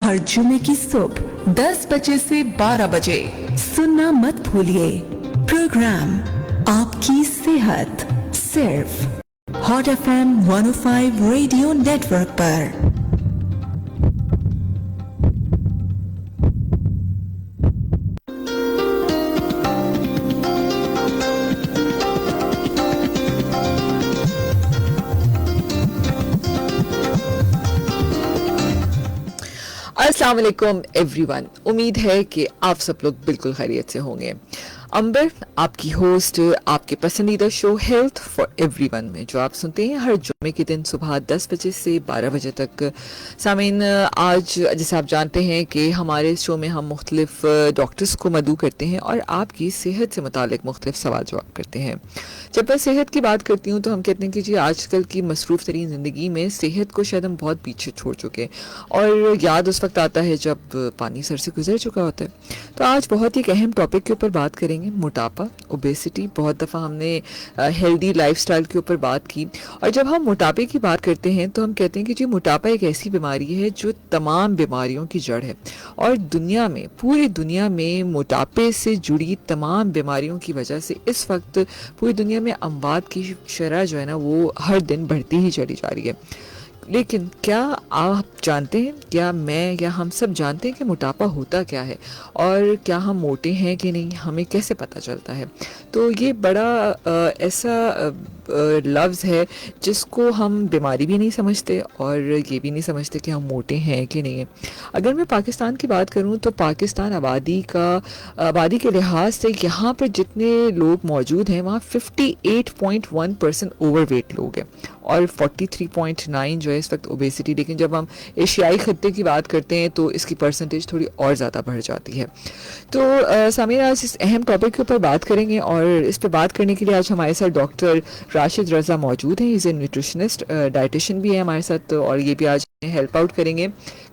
हर जुमे की सुबह 10 बजे से 12 बजे सुनना मत भूलिए। प्रोग्राम आपकी सेहत सिर्फ हॉट एफएम 105 रेडियो नेटवर्क पर। अस्सलाम वालेकुम एवरीवन। उम्मीद है कि आप सब लोग बिल्कुल खैरियत से होंगे। अंबर आपकी होस्ट आपके पसंदीदा शो हेल्थ फॉर एवरीवन में जो आप सुनते हैं हर जुम्मे के दिन सुबह 10 बजे से 12 बजे तक। सामीन, आज जैसे आप जानते हैं कि हमारे शो में हम मुख्तलिफ डॉक्टर्स को मदऊ करते हैं और आपकी सेहत से मुतालिक मुख्तलिफ सवाल जवाब करते हैं। जब मैं सेहत की बात करती हूँ तो हम कहते हैं कि जी आजकल की मसरूफ़ तरीन ज़िंदगी में सेहत को शायद हम बहुत पीछे छोड़ चुके हैं और याद उस वक्त आता है जब पानी सर से गुजर चुका होता है। तो आज बहुत ही एक अहम टॉपिक के ऊपर बात करेंगे, मोटापा, ओबेसिटी। बहुत दफ़ा हमने हेल्दी लाइफस्टाइल के ऊपर बात की और जब हम मोटापे की बात करते हैं तो हम कहते हैं कि जी मोटापा एक ऐसी बीमारी है जो तमाम बीमारियों की जड़ है और दुनिया में, पूरी दुनिया में मोटापे से जुड़ी तमाम बीमारियों की वजह से इस वक्त पूरी दुनिया में अमवात की शरह जो है ना वो हर दिन बढ़ती ही चली जा रही है। लेकिन क्या आप जानते हैं, क्या मैं या हम सब जानते हैं कि मोटापा होता क्या है और क्या हम मोटे हैं कि नहीं, हमें कैसे पता चलता है? तो ये बड़ा ऐसा लफ्ज़ है जिसको हम बीमारी भी नहीं समझते और ये भी नहीं समझते कि हम मोटे हैं कि नहीं है। अगर मैं पाकिस्तान की बात करूं तो पाकिस्तान आबादी के लिहाज से यहाँ पर जितने लोग मौजूद हैं वहाँ 58.1% ओवरवेट लोग हैं और 43.9 जो है इस वक्त ओबेसिटी। लेकिन जब हम एशियाई खत्ते की बात करते हैं तो इसकी परसेंटेज थोड़ी और ज़्यादा बढ़ जाती है। तो सामीन, आज इस अहम टॉपिक के ऊपर बात करेंगे और इस पर बात करने के लिए आज हमारे साथ डॉक्टर राशिद रज़ा मौजूद हैं। इज़ ए न्यूट्रिशनिस्ट, डाइटिशियन भी है हमारे साथ और ये भी आज हेल्प आउट करेंगे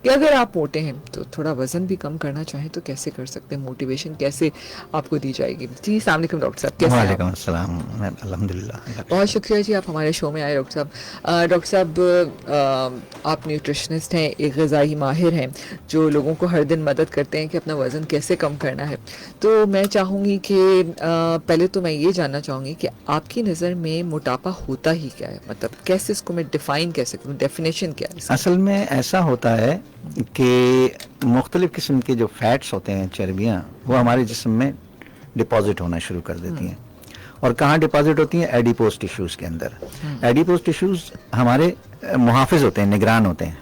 कि अगर आप मोटे हैं तो थोड़ा वज़न भी कम करना चाहें तो कैसे कर सकते हैं, मोटिवेशन कैसे आपको दी जाएगी। जी अस्सलाम वालेकुम डॉक्टर साहब, कैसे हैं? वालेकुम अस्सलाम, अल्हम्दुलिल्लाह। बहुत शुक्रिया जी, आप हमारे शो में आए डॉक्टर साहब। डॉक्टर साहब, आप न्यूट्रिशनिस्ट हैं, एक ग़िज़ाई माहिर हैं जो लोगों को हर दिन मदद करते हैं कि अपना वज़न कैसे कम करना है। तो मैं चाहूँगी कि पहले तो मैं ये जानना चाहूँगी कि आपकी नज़र में मोटापा होता ही क्या है, मतलब कैसे इसको मैं डिफ़ाइन कैसे करूँ, डेफिनेशन क्या है? असल में ऐसा होता है कि मुख्तलिफ़ किस्म के जो फैट्स होते हैं, चर्बियाँ, वो हमारे जिस्म में डिपॉजिट होना शुरू कर देती हैं। और कहाँ डिपॉजिट होती हैं? एडिपोज टिश्यूज़ के अंदर। एडिपोज टिश्यूज़ हमारे मुहाफिज होते हैं, निगरान होते हैं।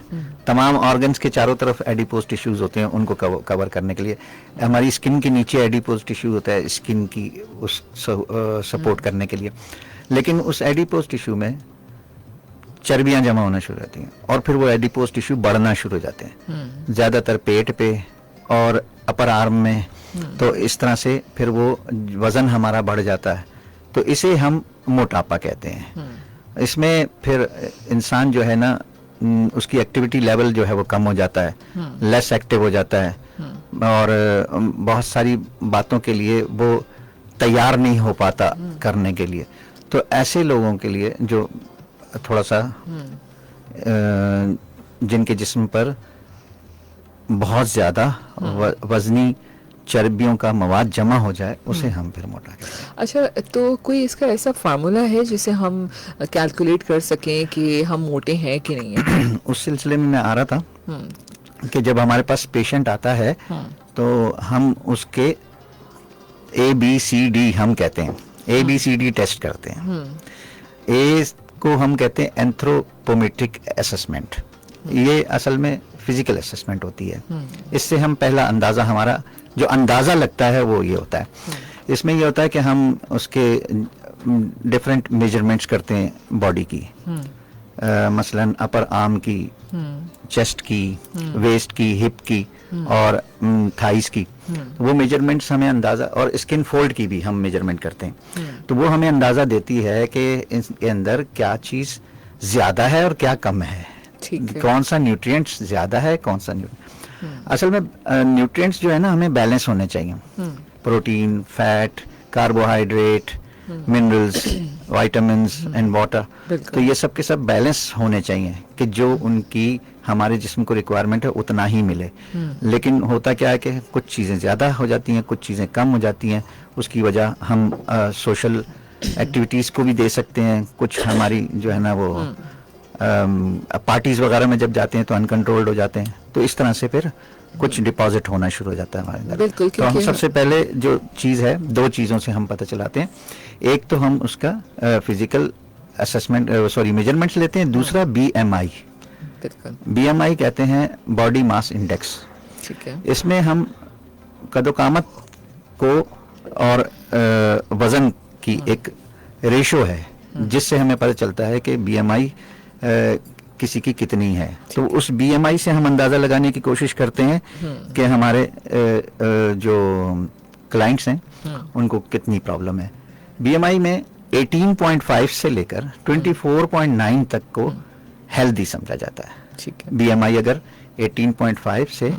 तमाम ऑर्गन्स के चारों तरफ एडिपोज टिश्यूज़ होते हैं उनको कवर करने के लिए। हमारी स्किन के नीचे एडिपोज टिश्यू होता है स्किन की उस सपोर्ट करने के लिए। लेकिन उस एडिपोज टिश्यू में चर्बियाँ जमा होना शुरू होती हैं और फिर वो एडिपोज टिश्यू बढ़ना शुरू हो जाते हैं, ज़्यादातर पेट पे और अपर आर्म में। तो इस तरह से फिर वो वज़न हमारा बढ़ जाता है, तो इसे हम मोटापा कहते हैं। इसमें फिर इंसान जो है ना उसकी एक्टिविटी लेवल जो है वो कम हो जाता है, लेस एक्टिव हो जाता है और बहुत सारी बातों के लिए वो तैयार नहीं हो पाता करने के लिए। तो ऐसे लोगों के लिए जो थोड़ा सा जिनके जिस्म पर बहुत ज़्यादा वज़नी चर्बियों का मवाद जमा हो जाए उसे हम फिर मोटा कहते हैं। अच्छा, तो कोई इसका ऐसा फार्मूला है जिसे हम कैलकुलेट कर सकें कि हम मोटे हैं कि नहीं हैं? उस सिलसिले में मैं आ रहा था कि जब हमारे पास पेशेंट आता है तो हम उसके ABCD हम कहते हैं, ABCD टेस्ट करते हैं। ए को हम कहते हैं एंथ्रोपोमेट्रिक असेसमेंट। ये असल में फिजिकल असेसमेंट होती है। इससे हम पहला अंदाज़ा, हमारा जो अंदाज़ा लगता है वो ये होता है। इसमें ये होता है कि हम उसके डिफरेंट मेजरमेंट्स करते हैं बॉडी की, मसलन अपर आर्म की, चेस्ट की, वेस्ट की, हिप की और थाइस की। वो मेजरमेंट्स हमें अंदाज़ा, और स्किन फोल्ड की भी हम मेजरमेंट करते हैं। तो वो हमें अंदाज़ा देती है कि इसके अंदर क्या चीज़ ज़्यादा है और क्या कम है, कौन सा न्यूट्रिएंट्स ज़्यादा है, कौन सा असल में न्यूट्रिएंट्स जो है ना हमें बैलेंस होने चाहिए। Protein, fat, carbohydrate, minerals, vitamins and water. बिल्कुल। तो ये सब के सब बैलेंस होने चाहिए कि जो उनकी हमारे जिस्म को रिक्वायरमेंट है उतना ही मिले। लेकिन होता क्या है कि कुछ चीज़ें ज़्यादा हो जाती हैं, कुछ चीज़ें कम हो जाती हैं। उसकी वजह हम सोशल एक्टिविटीज़ को भी दे सकते हैं। कुछ हमारी जो है ना वो पार्टीज वगैरह में जब जाते हैं तो अनकंट्रोल्ड हो जाते हैं, तो इस तरह से फिर कुछ डिपॉजिट होना शुरू हो जाता है हमारे अंदर। बिल्कुल, तो हम क्योंकि सबसे पहले जो चीज़ है, दो चीज़ों से हम पता चलाते हैं। एक तो हम उसका फिजिकल असेसमेंट मेजरमेंट्स लेते हैं। दूसरा BMI। बिल्कुल। BMI कहते हैं बॉडी मास इंडेक्स। ठीक है। इसमें हम कदोकामत को और वजन की एक रेशो है जिससे हमें पता चलता है कि BMI किसी की कितनी है। तो उस BMI से हम अंदाजा लगाने की कोशिश करते हैं कि हमारे जो क्लाइंट्स हैं उनको कितनी प्रॉब्लम है। BMI में 18.5 से लेकर 24.9 तक को हेल्दी समझा जाता है। ठीक है। BMI अगर 18.5 से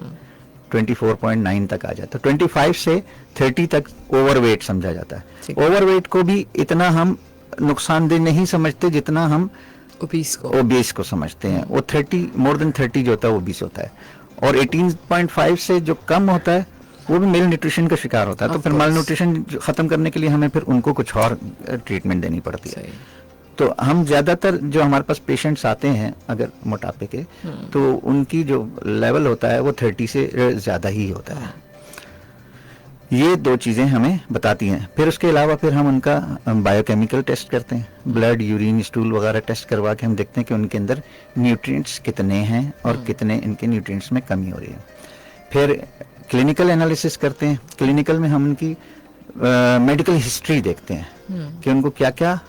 24.9 तक आ जाता है, 25 से 30 तक ओवरवेट समझा जाता ठीक है। ओवरवेट को भी इतना हम नुकसानदेह नहीं समझते जितना हम ओबीस को समझते हैं। वो 30 मोर देन 30 जो होता है वो ओबीस होता है, और 18.5 से जो कम होता है वो भी मेल न्यूट्रिशन का शिकार होता है। तो फिर माल न्यूट्रिशन खत्म करने के लिए हमें फिर उनको कुछ और ट्रीटमेंट देनी पड़ती है। तो हम ज्यादातर जो हमारे पास पेशेंट्स आते हैं अगर मोटापे के, तो उनकी जो लेवल होता है वो 30 से ज्यादा ही होता है। ये दो चीजें हमें बताती हैं। फिर उसके अलावा फिर हम उनका बायोकेमिकल टेस्ट करते हैं, ब्लड, यूरिन, स्टूल वगैरह टेस्ट करवा के हम देखते हैं कि उनके अंदर न्यूट्रिएंट्स कितने हैं और कितने इनके न्यूट्रिएंट्स में कमी हो रही है। फिर क्लिनिकल एनालिसिस करते हैं। क्लिनिकल में हम उनकी मेडिकल हिस्ट्री देखते हैं कि उनको क्या क्या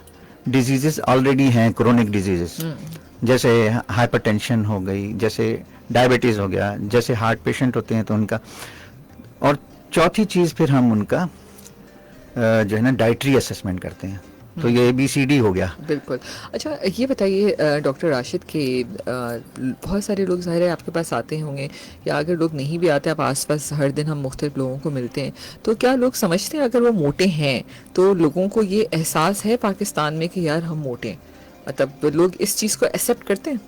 डिजीजेस ऑलरेडी हैं, क्रोनिक डिजीजेस, जैसे हाइपरटेंशन हो गई, जैसे डायबिटीज हो गया, जैसे हार्ट पेशेंट होते हैं तो उनका। और चौथी चीज फिर हम उनका जो है ना डाइटरी असेसमेंट करते हैं। तो ये ABCD हो गया। बिल्कुल। अच्छा, ये बताइए डॉक्टर राशिद के बहुत सारे लोग ज़ाहिर है आपके पास आते होंगे, या अगर लोग नहीं भी आते, आप आसपास हर दिन हम मुख्तलिफ लोगों को मिलते हैं, तो क्या लोग समझते हैं अगर वो मोटे हैं तो लोगों को ये एहसास है पाकिस्तान में कि यार हम मोटे हैं? मतलब लोग इस चीज़ को एक्सेप्ट करते हैं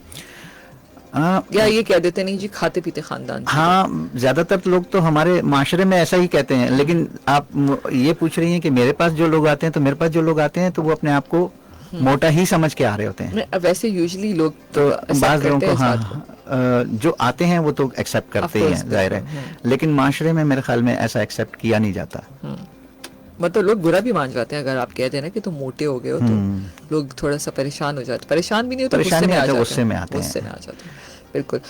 या ये कह देते नहीं जी खाते पीते खानदान? हाँ, ज्यादातर लोग तो हमारे माशरे में ऐसा ही कहते हैं। लेकिन आप ये पूछ रही हैं कि मेरे पास जो लोग आते हैं, तो मेरे पास जो लोग आते हैं तो वो अपने आप को मोटा ही समझ के आ रहे होते हैं। वैसे यूजुअली लोग तो बाज़ लोगों को जो आते हैं वो तो एक्सेप्ट करते ही हैं, जाहिर है। लेकिन माशरे में मेरे ख्याल में ऐसा एक्सेप्ट किया नहीं जाता। मतलब लोग बुरा भी मान जाते हैं अगर आप कहते हैं ना कि तुम मोटे हो गए हो, तो लोग थोड़ा सा परेशान हो जाते। परेशान भी नहीं होते, गुस्से में आ जाते हैं। बिल्कुल।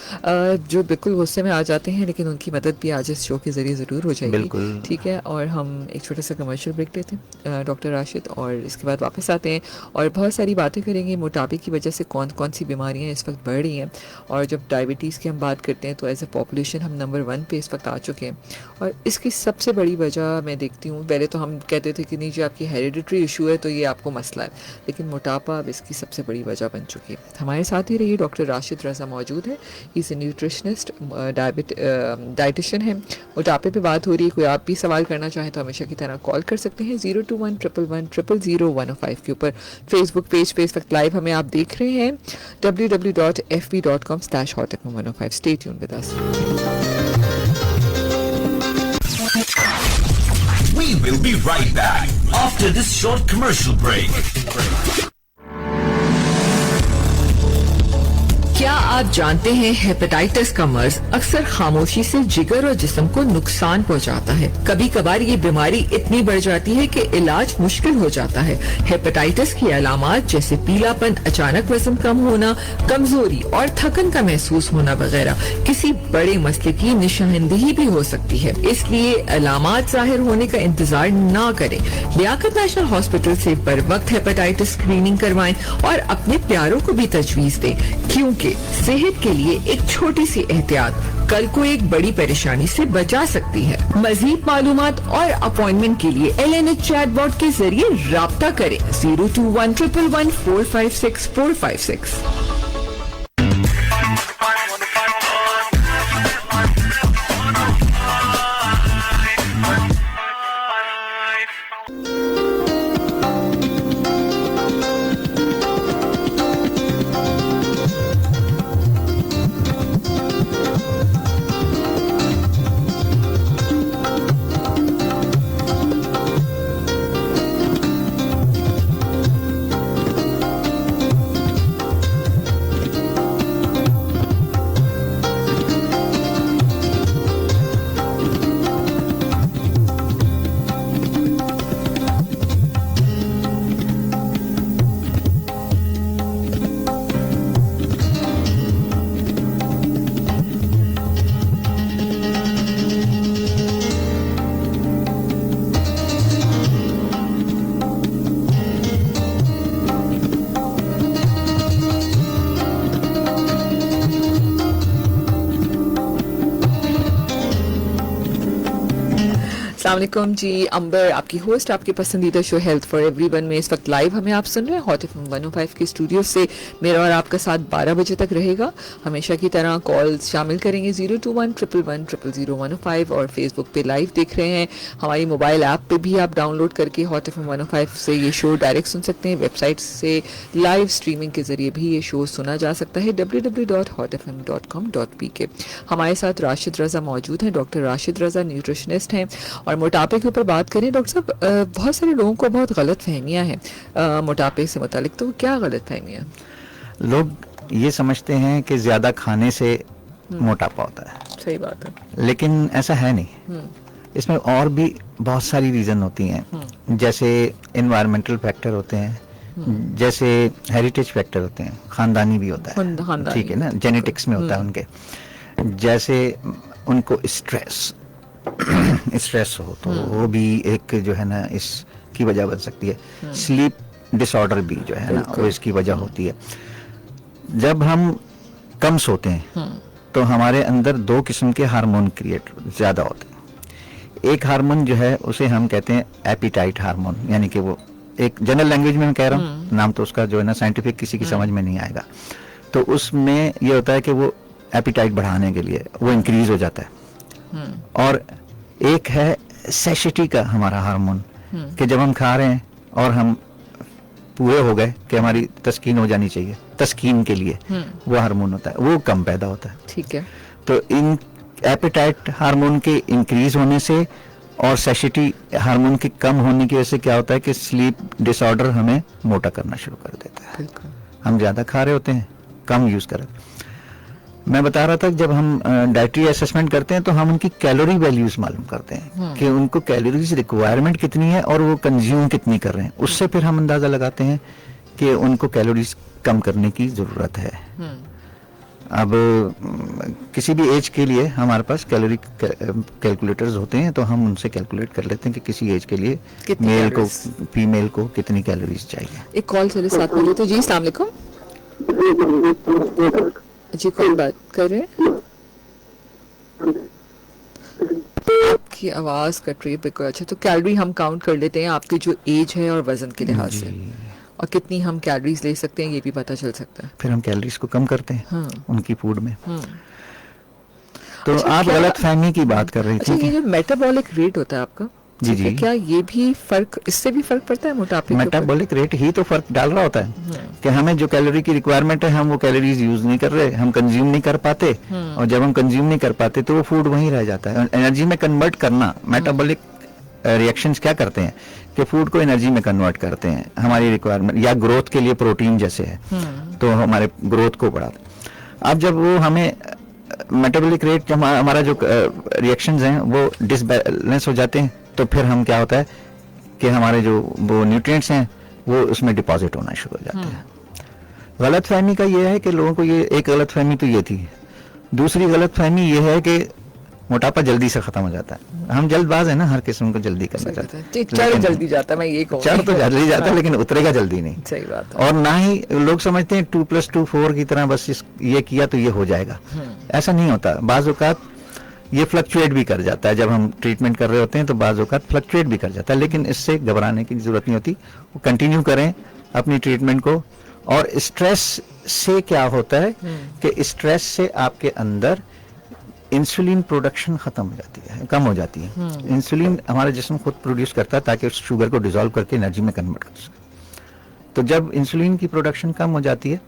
जो बिल्कुल गुस्से में आ जाते हैं, लेकिन उनकी मदद भी आज इस शो के जरिए ज़रूर हो जाएगी। ठीक है। और हम एक छोटा सा कमर्शियल ब्रेक लेते हैं डॉक्टर राशिद, और इसके बाद वापस आते हैं और बहुत सारी बातें करेंगे। मोटापे की वजह से कौन कौन सी बीमारियां इस वक्त बढ़ रही हैं, और जब डायबिटीज़ की हम बात करते हैं तो एज ए पॉपुलेशन हम नंबर 1 पे इस वक्त आ चुके हैं। और इसकी सबसे बड़ी वजह मैं देखती हूँ, पहले तो हम कहते थे कि नहीं जी आपकी हेरिडिटरी इशू है तो ये आपको मसला है, लेकिन मोटापा अब इसकी सबसे बड़ी वजह बन चुकी है। हमारे साथ ही रहिए, डॉक्टर राशिद रज़ा मौजूद है। He is a nutritionist, dietitian है। मोटापे पे बात हो रही है। कोई आप भी सवाल करना चाहें तो हमेशा की तरह कॉल कर सकते हैं 02111000105 के ऊपर। फेसबुक पेज पे इस वक्त लाइव हमें आप देख रहे हैं www.fb.com/hotfm105। Stay tuned with us. We will be right back after this short commercial break. क्या आप जानते हैं हेपेटाइटिस का मर्ज अक्सर खामोशी से जिगर और जिस्म को नुकसान पहुंचाता है। कभी कभार ये बीमारी इतनी बढ़ जाती है कि इलाज मुश्किल हो जाता है। हेपेटाइटिस की अलामात जैसे पीलापन, अचानक वजन कम होना, कमजोरी और थकन का महसूस होना वगैरह किसी बड़े मसले की निशानदेही भी हो सकती है। इसलिए अलामात जाहिर होने का इंतजार न करें। लियाकत नेशनल हॉस्पिटल से बर वक्त हेपेटाइटिस स्क्रीनिंग करवाएं और अपने प्यारों को भी तजवीज दें, क्योंकि सेहत के लिए एक छोटी सी एहतियात कल को एक बड़ी परेशानी से बचा सकती है। मजीद मालूमात और अपॉइंटमेंट के लिए LNH चैटबॉट के जरिए राब्ता करें 02111456456। अस्सलाम वालेकुम जी, अंबर आपकी होस्ट, आपके पसंदीदा शो हेल्थ फॉर एवरीवन में इस वक्त लाइव हमें आप सुन रहे हैं हॉट एफएम 105 के स्टूडियो से। मेरा और आपका साथ 12 बजे तक रहेगा। हमेशा की तरह कॉल्स शामिल करेंगे 02111000105 और फेसबुक पे लाइव देख रहे हैं। हमारी मोबाइल ऐप पे भी आप डाउनलोड करके हॉट एफएम 105 से ये शो डायरेक्ट सुन सकते हैं। वेबसाइट से लाइव स्ट्रीमिंग के जरिए भी ये शो सुना जा सकता है www.hotfm.com.pk। हमारे साथ राशिद रजा मौजूद हैं। डॉक्टर राशिद रजा न्यूट्रिशनिस्ट हैं और मोटापे के ऊपर बात करें। डॉक्टर साहब, बहुत सारे लोगों को बहुत गलत फहमियाँ हैं मोटापे से मुतालिक, तो क्या गलत फहमियाँ? लोग ये समझते हैं कि ज्यादा खाने से मोटापा होता है। सही बात है, लेकिन ऐसा है नहीं। इसमें और भी बहुत सारी रीजन होती हैं, जैसे एनवायरमेंटल फैक्टर होते हैं, जैसे हेरिटेज फैक्टर होते हैं, खानदानी भी होता है, ठीक है ना, जेनेटिक्स में होता है उनके। जैसे उनको स्ट्रेस हो तो वो भी एक जो है ना इसकी वजह बन सकती है। स्लीप डिसऑर्डर भी जो है ना वो इसकी वजह होती है। जब हम कम सोते हैं तो हमारे अंदर दो किस्म के हार्मोन क्रिएट ज्यादा होते हैं। एक हार्मोन जो है उसे हम कहते हैं एपिटाइट हार्मोन, यानी कि वो एक जनरल लैंग्वेज में मैं कह रहा हूँ, नाम तो उसका जो है ना साइंटिफिक किसी की समझ में नहीं आएगा। तो उसमें ये होता है कि वो एपिटाइट बढ़ाने के लिए वो इंक्रीज हो जाता है। और एक है सैशिटी का हमारा हार्मोन, कि जब हम खा रहे हैं और हम पूरे हो गए कि हमारी तस्कीन हो जानी चाहिए, तस्कीन के लिए वो हार्मोन होता है, वो कम पैदा होता है। ठीक है। तो इन एपिटाइट हार्मोन के इंक्रीज होने से और सैशिटी हार्मोन के कम होने की वजह से क्या होता है कि स्लीप डिसऑर्डर हमें मोटा करना शुरू कर देता है। हम ज्यादा खा रहे होते हैं, कम यूज कर रहे। मैं बता रहा था जब हम डाइटरी असेसमेंट करते हैं तो हम उनकी कैलोरी वैल्यूज मालूम करते हैं कि उनको कैलोरीज रिक्वायरमेंट कितनी है और वो कंज्यूम कितनी कर रहे हैं। उससे फिर हम अंदाजा लगाते हैं कि उनको कैलोरीज कम करने की जरूरत है। अब किसी भी एज के लिए हमारे पास कैलोरी कैलकुलेटर्स होते हैं, तो हम उनसे कैलकुलेट कर लेते हैं कि किसी एज के लिए मेल को फीमेल को कितनी कैलोरीज चाहिए। एक कॉल चले साथ में लेते। जी अस्सलाम वालेकुम जी, कौन बात कर रहे हैं? आपकी आवाज कट रही है बिल्कुल। अच्छा, तो कैलोरी हम काउंट कर लेते हैं आपकी जो एज है और वजन के लिहाज से, और कितनी हम कैलोरीज ले सकते हैं ये भी पता चल सकता है। फिर हम कैलोरीज को कम करते हैं उनकी फूड में। तो अच्छा, आप गलत फहमी की बात कर रही थी। अच्छा, ये जो मेटाबॉलिक रेट होता है आपका, जी जी, क्या ये भी फर्क, इससे भी फर्क पड़ता है मोटापे के ऊपर? मेटाबॉलिक रेट ही तो फर्क डाल रहा होता है कि हमें जो कैलोरी की रिक्वायरमेंट है हम वो कैलोरीज यूज नहीं कर रहे, हम कंज्यूम नहीं कर पाते। और जब हम कंज्यूम नहीं कर पाते तो वो फूड वहीं रह जाता है। एनर्जी में कन्वर्ट करना, मेटाबॉलिक रिएक्शंस क्या करते हैं कि फूड को एनर्जी में कन्वर्ट करते हैं हमारी रिक्वायरमेंट, या ग्रोथ के लिए प्रोटीन जैसे है तो हमारे ग्रोथ को बढ़ाते। अब जब वो हमें मेटाबॉलिक रेट, जब हमारा जो रिएक्शंस हैं वो डिसबैलेंस हो जाते हैं, तो फिर हम क्या होता है कि हमारे जो वो न्यूट्रिएंट्स हैं वो उसमें डिपॉजिट होना शुरू हो जाते हैं। गलत फहमी का ये है कि लोगों को, ये एक गलत फहमी तो ये थी। दूसरी गलत फहमी ये है कि मोटापा जल्दी से खत्म हो जाता है। हम जल्दबाज है ना, हर किस्म को जल्दी करना चाहते हैं। चढ़ जल्दी जाता है, मैं ये कहूँगा। चढ़ तो जल्दी जाता है लेकिन उतरेगा जल्दी नहीं। सही बात है। और ना ही लोग समझते हैं 2+2 4 की तरह बस ये किया तो ये हो जाएगा। ऐसा नहीं होता। बाज़ औक़ात ये फ्लक्चुएट भी कर जाता है। जब हम ट्रीटमेंट कर रहे होते हैं तो बाज़ औक़ात फ्लक्चुएट भी कर जाता है, लेकिन इससे घबराने की जरूरत नहीं होती। वो कंटिन्यू करें अपनी ट्रीटमेंट को। और स्ट्रेस से क्या होता है कि स्ट्रेस से आपके अंदर इंसुलिन प्रोडक्शन खत्म हो जाती है, कम हो जाती है। इंसुलिन हमारा जिस्म खुद प्रोड्यूस करता है ताकि उस शुगर को डिसॉल्व करके एनर्जी में कन्वर्ट कर सके। तो जब इंसुलिन की प्रोडक्शन कम हो जाती है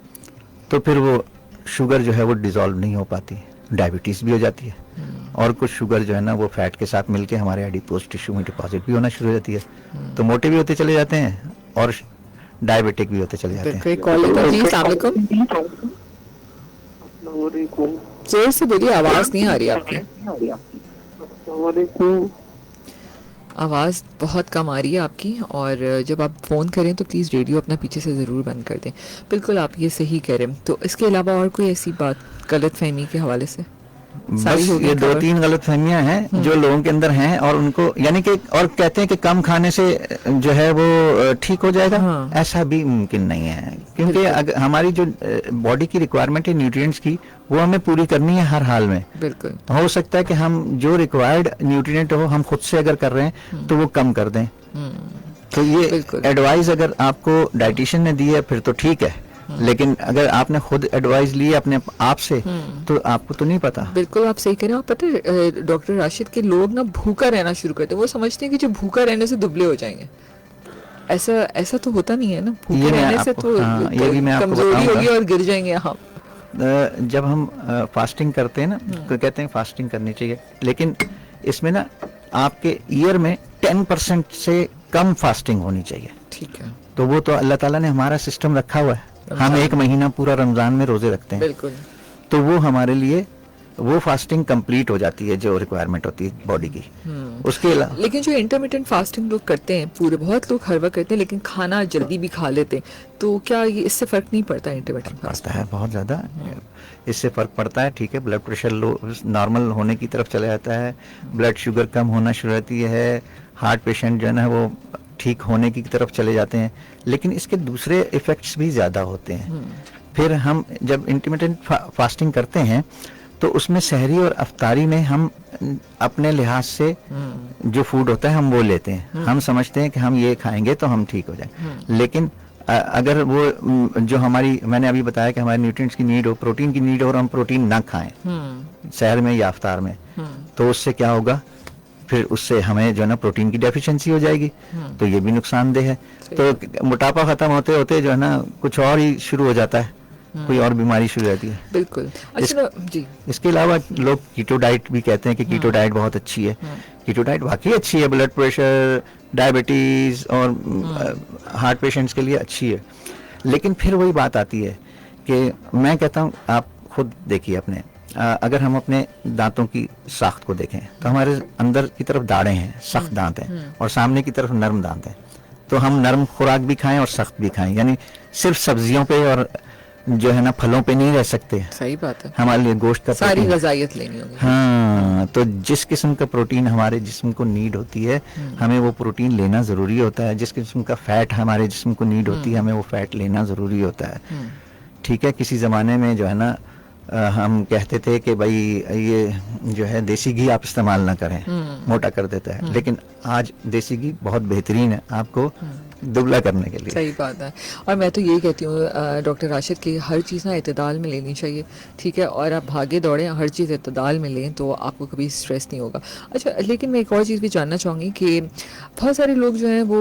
तो फिर वो शुगर जो है वो डिसॉल्व नहीं हो पाती, डायबिटीज भी हो जाती है। और कुछ शुगर जो है ना वो फैट के साथ मिलके हमारे एडिपोज टिश्यू में डिपॉजिट भी होना शुरू हो जाती है। तो मोटे भी होते चले जाते हैं और डायबिटिक भी होते चले जाते हैं। जोर से बोलिए, आवाज नहीं आ रही आपकी। आवाज बहुत कम आ रही है आपकी, और जब आप फोन करें तो प्लीज रेडियो अपना पीछे से जरूर बंद कर दें। बिल्कुल आप ये सही कह रहे हैं। तो इसके अलावा और कोई ऐसी बात गलत फहमी के हवाले से? सारी बस होगी ये दो cover? तीन गलतफहमियां हैं जो लोगों के अंदर हैं, और उनको यानी कि और कहते हैं कि कम खाने से जो है वो ठीक हो जाएगा। हाँ। ऐसा भी मुमकिन नहीं है, क्योंकि अगर हमारी जो बॉडी की रिक्वायरमेंट है न्यूट्रिएंट्स की, वो हमें पूरी करनी है हर हाल में। बिल्कुल। हो सकता है कि हम जो रिक्वायर्ड न्यूट्रिएंट हो हम खुद से अगर कर रहे हैं तो वो कम कर दें। तो ये बिल्कुल। एडवाइस अगर आपको डाइटिशियन ने दी है फिर तो ठीक है, लेकिन अगर आपने खुद एडवाइस ली अपने आप से तो आपको तो नहीं पता। बिल्कुल आप सही कह रहे हो। आप पता है डॉक्टर राशिद के लोग ना भूखा रहना शुरू करते हैं, वो समझते हैं कि जो भूखा रहने से दुबले हो जाएंगे। ऐसा ऐसा तो होता नहीं है ना, भूखे ये मैं रहने से आपको- तो हाँ, ये भी मैं आपको कमजोरी बताऊंगा। होगी और गिर जाएंगे हम। जब हम फास्टिंग करते हैं ना तो कहते हैं फास्टिंग करनी चाहिए, लेकिन इसमें ना आपके ईयर में 10% से कम फास्टिंग होनी चाहिए। ठीक है। तो वो तो अल्लाह ताला ने हमारा सिस्टम रखा हुआ है, हम एक महीना पूरा रमजान में रोजे रखते हैं, बिल्कुल। तो वो हमारे लिए वो फास्टिंग कंप्लीट हो जाती है जो रिक्वायरमेंट होती है बॉडी की। उसके अलावा लेकिन जो इंटरमिटेंट फास्टिंग लोग करते हैं, पूरे बहुत लोग हर वक्त करते हैं लेकिन खाना जल्दी भी खा लेते हैं, तो क्या ये इससे फर्क नहीं पड़ता इंटरमिटेंट फास्टिंग? पड़ता है, बहुत ज्यादा इससे फर्क पड़ता है। ठीक है, ब्लड प्रेशर लो नॉर्मल होने की तरफ चला जाता है, ब्लड शुगर कम होना शुरू होती है, हार्ट पेशेंट जो है ना वो ठीक होने की तरफ चले जाते हैं, लेकिन इसके दूसरे इफेक्ट्स भी ज्यादा होते हैं। फिर हम जब इंटरमिटेंट फास्टिंग करते हैं तो उसमें सहरी और अफ्तारी में हम अपने लिहाज से जो फूड होता है हम वो लेते हैं, हम समझते हैं कि हम ये खाएंगे तो हम ठीक हो जाएंगे। लेकिन अगर वो जो हमारी, मैंने अभी बताया कि हमारे न्यूट्रिएंट्स की नीड हो, प्रोटीन की नीड हो, और हम प्रोटीन ना खाएं सहर में या अफ्तार में, तो उससे क्या होगा, फिर उससे हमें जो है ना प्रोटीन की डेफिशिएंसी हो जाएगी, तो ये भी नुकसानदेह है। तो मोटापा खत्म होते होते जो है ना कुछ और ही शुरू हो जाता है, कोई और बीमारी शुरू हो जाती है। बिल्कुल। अच्छा जी। इसके अलावा लोग कीटो डाइट भी कहते हैं कि कीटो डाइट बहुत अच्छी है। कीटो डाइट वाकई अच्छी है, ब्लड प्रेशर, डायबिटीज और हार्ट पेशेंट्स के लिए अच्छी है। लेकिन फिर वही बात आती है कि मैं कहता हूँ आप खुद देखिए अपने, अगर हम अपने दांतों की साख्त को देखें तो हमारे अंदर की तरफ दाढ़ें हैं, सख्त दांत हैं, और सामने की तरफ नरम दांत हैं। तो हम नरम खुराक भी खाएं और सख्त भी खाएं, यानी सिर्फ सब्जियों पे और जो है ना फलों पे नहीं रह सकते। सही बात है। हमारे लिए गोश्त का सारी प्रोटीन- गजाइत लेनी होगी। हाँ, तो जिस किस्म का प्रोटीन हमारे जिस्म को नीड होती है हमें वो प्रोटीन लेना जरूरी होता है। जिस किस्म का फैट हमारे जिस्म को नीड होती है हमें वो फैट लेना जरूरी होता है। ठीक है, किसी जमाने में जो है ना हम कहते थे कि भाई ये जो है देसी घी आप इस्तेमाल ना करें, मोटा कर देता है, लेकिन आज देसी घी बहुत बेहतरीन है आपको दुबला करने के लिए। सही बात है। और मैं तो यही कहती हूँ डॉक्टर राशिद की हर चीज़ ना इत्तेदाल में लेनी चाहिए। ठीक है, और आप भागे दौड़े हर चीज़ इत्तेदाल में लें तो आपको कभी स्ट्रेस नहीं होगा। अच्छा, लेकिन मैं एक और चीज़ भी जानना चाहूँगी कि बहुत सारे लोग जो हैं वो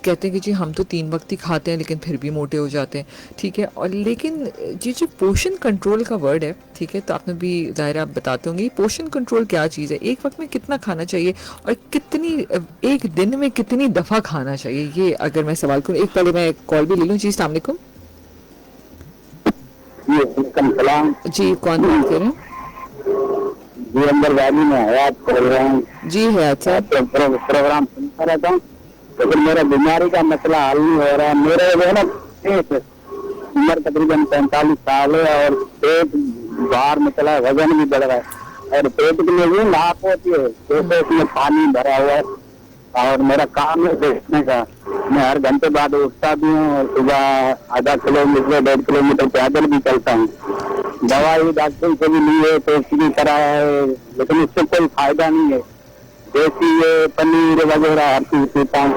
कहते हैं कि जी हम तो 3 वक्त ही खाते हैं लेकिन फिर भी मोटे हो जाते हैं। ठीक है, और लेकिन जी जो पोषण कंट्रोल का वर्ड है, ठीक है, तो आपने भी ज़ाहिर आप बताते होंगे पोषण कंट्रोल क्या चीज़ है, एक वक्त में कितना खाना चाहिए और कितनी एक दिन में कितनी दफ़ा खाना चाहिए, ये अगर मैं सवाल करूँ। एक पहले मैं कॉल भी ले लूँ। जी अस्सलाम वालेकुम। जी कौन बात कर रहे हैं? जी अंदर गाड़ी में हयात प्रोग्राम जी है सर। प्रोग्राम सुनता रहता हूँ, लेकिन मेरा बीमारी का मसला हल नहीं हो रहा है। मेरे जो है ना पेट, उम्र तकरीबन 45 साल है और पेट बाहर निकला है, वजन भी बढ़ रहा है और पेट में भी नाप होती है, जैसे उसमें पानी भरा हुआ है। और मेरा काम है देखने का, मैं हर घंटे बाद उठता भी हूँ और सुबह आधा किलोमीटर 1.5 किलोमीटर पैदल भी चलता हूँ। दवाई डॉक्टर से भी ली है, टेस्ट भी कराया है, लेकिन इससे कोई फायदा नहीं है। देसी ये पनीर वगैरह हर चीज पीता हूँ।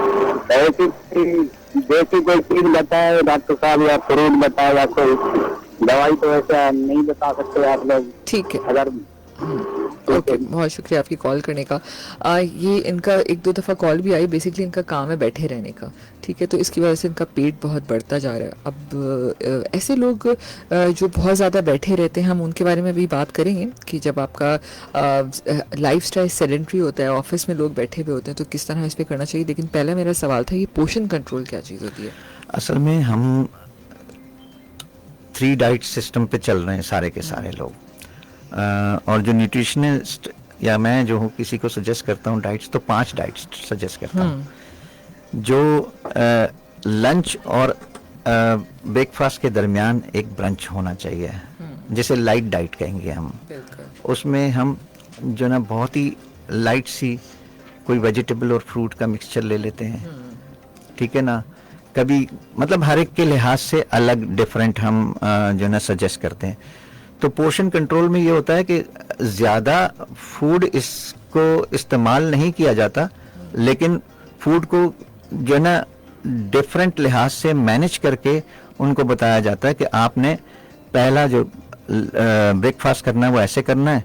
देसी कोई चीज बताए डॉक्टर साहब, या फ्रूट बताए, या कोई दवाई तो ऐसा नहीं बता सकते आप लोग। ठीक है, अगर ओके, बहुत शुक्रिया आपकी कॉल करने का। ये इनका 1-2 दफ़ा कॉल भी आई। बेसिकली इनका काम है बैठे रहने का। ठीक है, तो इसकी वजह से इनका पेट बहुत बढ़ता जा रहा है। अब ऐसे लोग जो बहुत ज़्यादा बैठे रहते हैं, हम उनके बारे में भी बात करेंगे कि जब आपका लाइफस्टाइल सेडेंट्री होता है, ऑफिस में लोग बैठे हुए होते हैं, तो किस तरह इस पर करना चाहिए। लेकिन पहला मेरा सवाल था, ये पोषण कंट्रोल क्या चीज़ होती है? असल में हम 3 डाइट सिस्टम पे चल रहे हैं सारे के सारे लोग, और जो न्यूट्रिशनिस्ट या मैं जो हूँ किसी को सजेस्ट करता हूँ डाइट्स, तो 5 डाइट्स सजेस्ट करता हूँ। जो लंच और ब्रेकफास्ट के दरमियान एक ब्रंच होना चाहिए, जैसे लाइट डाइट कहेंगे हम, उसमें हम जो ना बहुत ही लाइट सी कोई वेजिटेबल और फ्रूट का मिक्सचर ले लेते हैं, ठीक है ना। कभी मतलब हर एक के लिहाज से अलग डिफरेंट हम जो ना सजेस्ट करते हैं। तो पोर्शन कंट्रोल में ये होता है कि ज़्यादा फूड इसको इस्तेमाल नहीं किया जाता, लेकिन फूड को जो ना डिफरेंट लिहाज से मैनेज करके उनको बताया जाता है कि आपने पहला जो ब्रेकफास्ट करना है वो ऐसे करना है,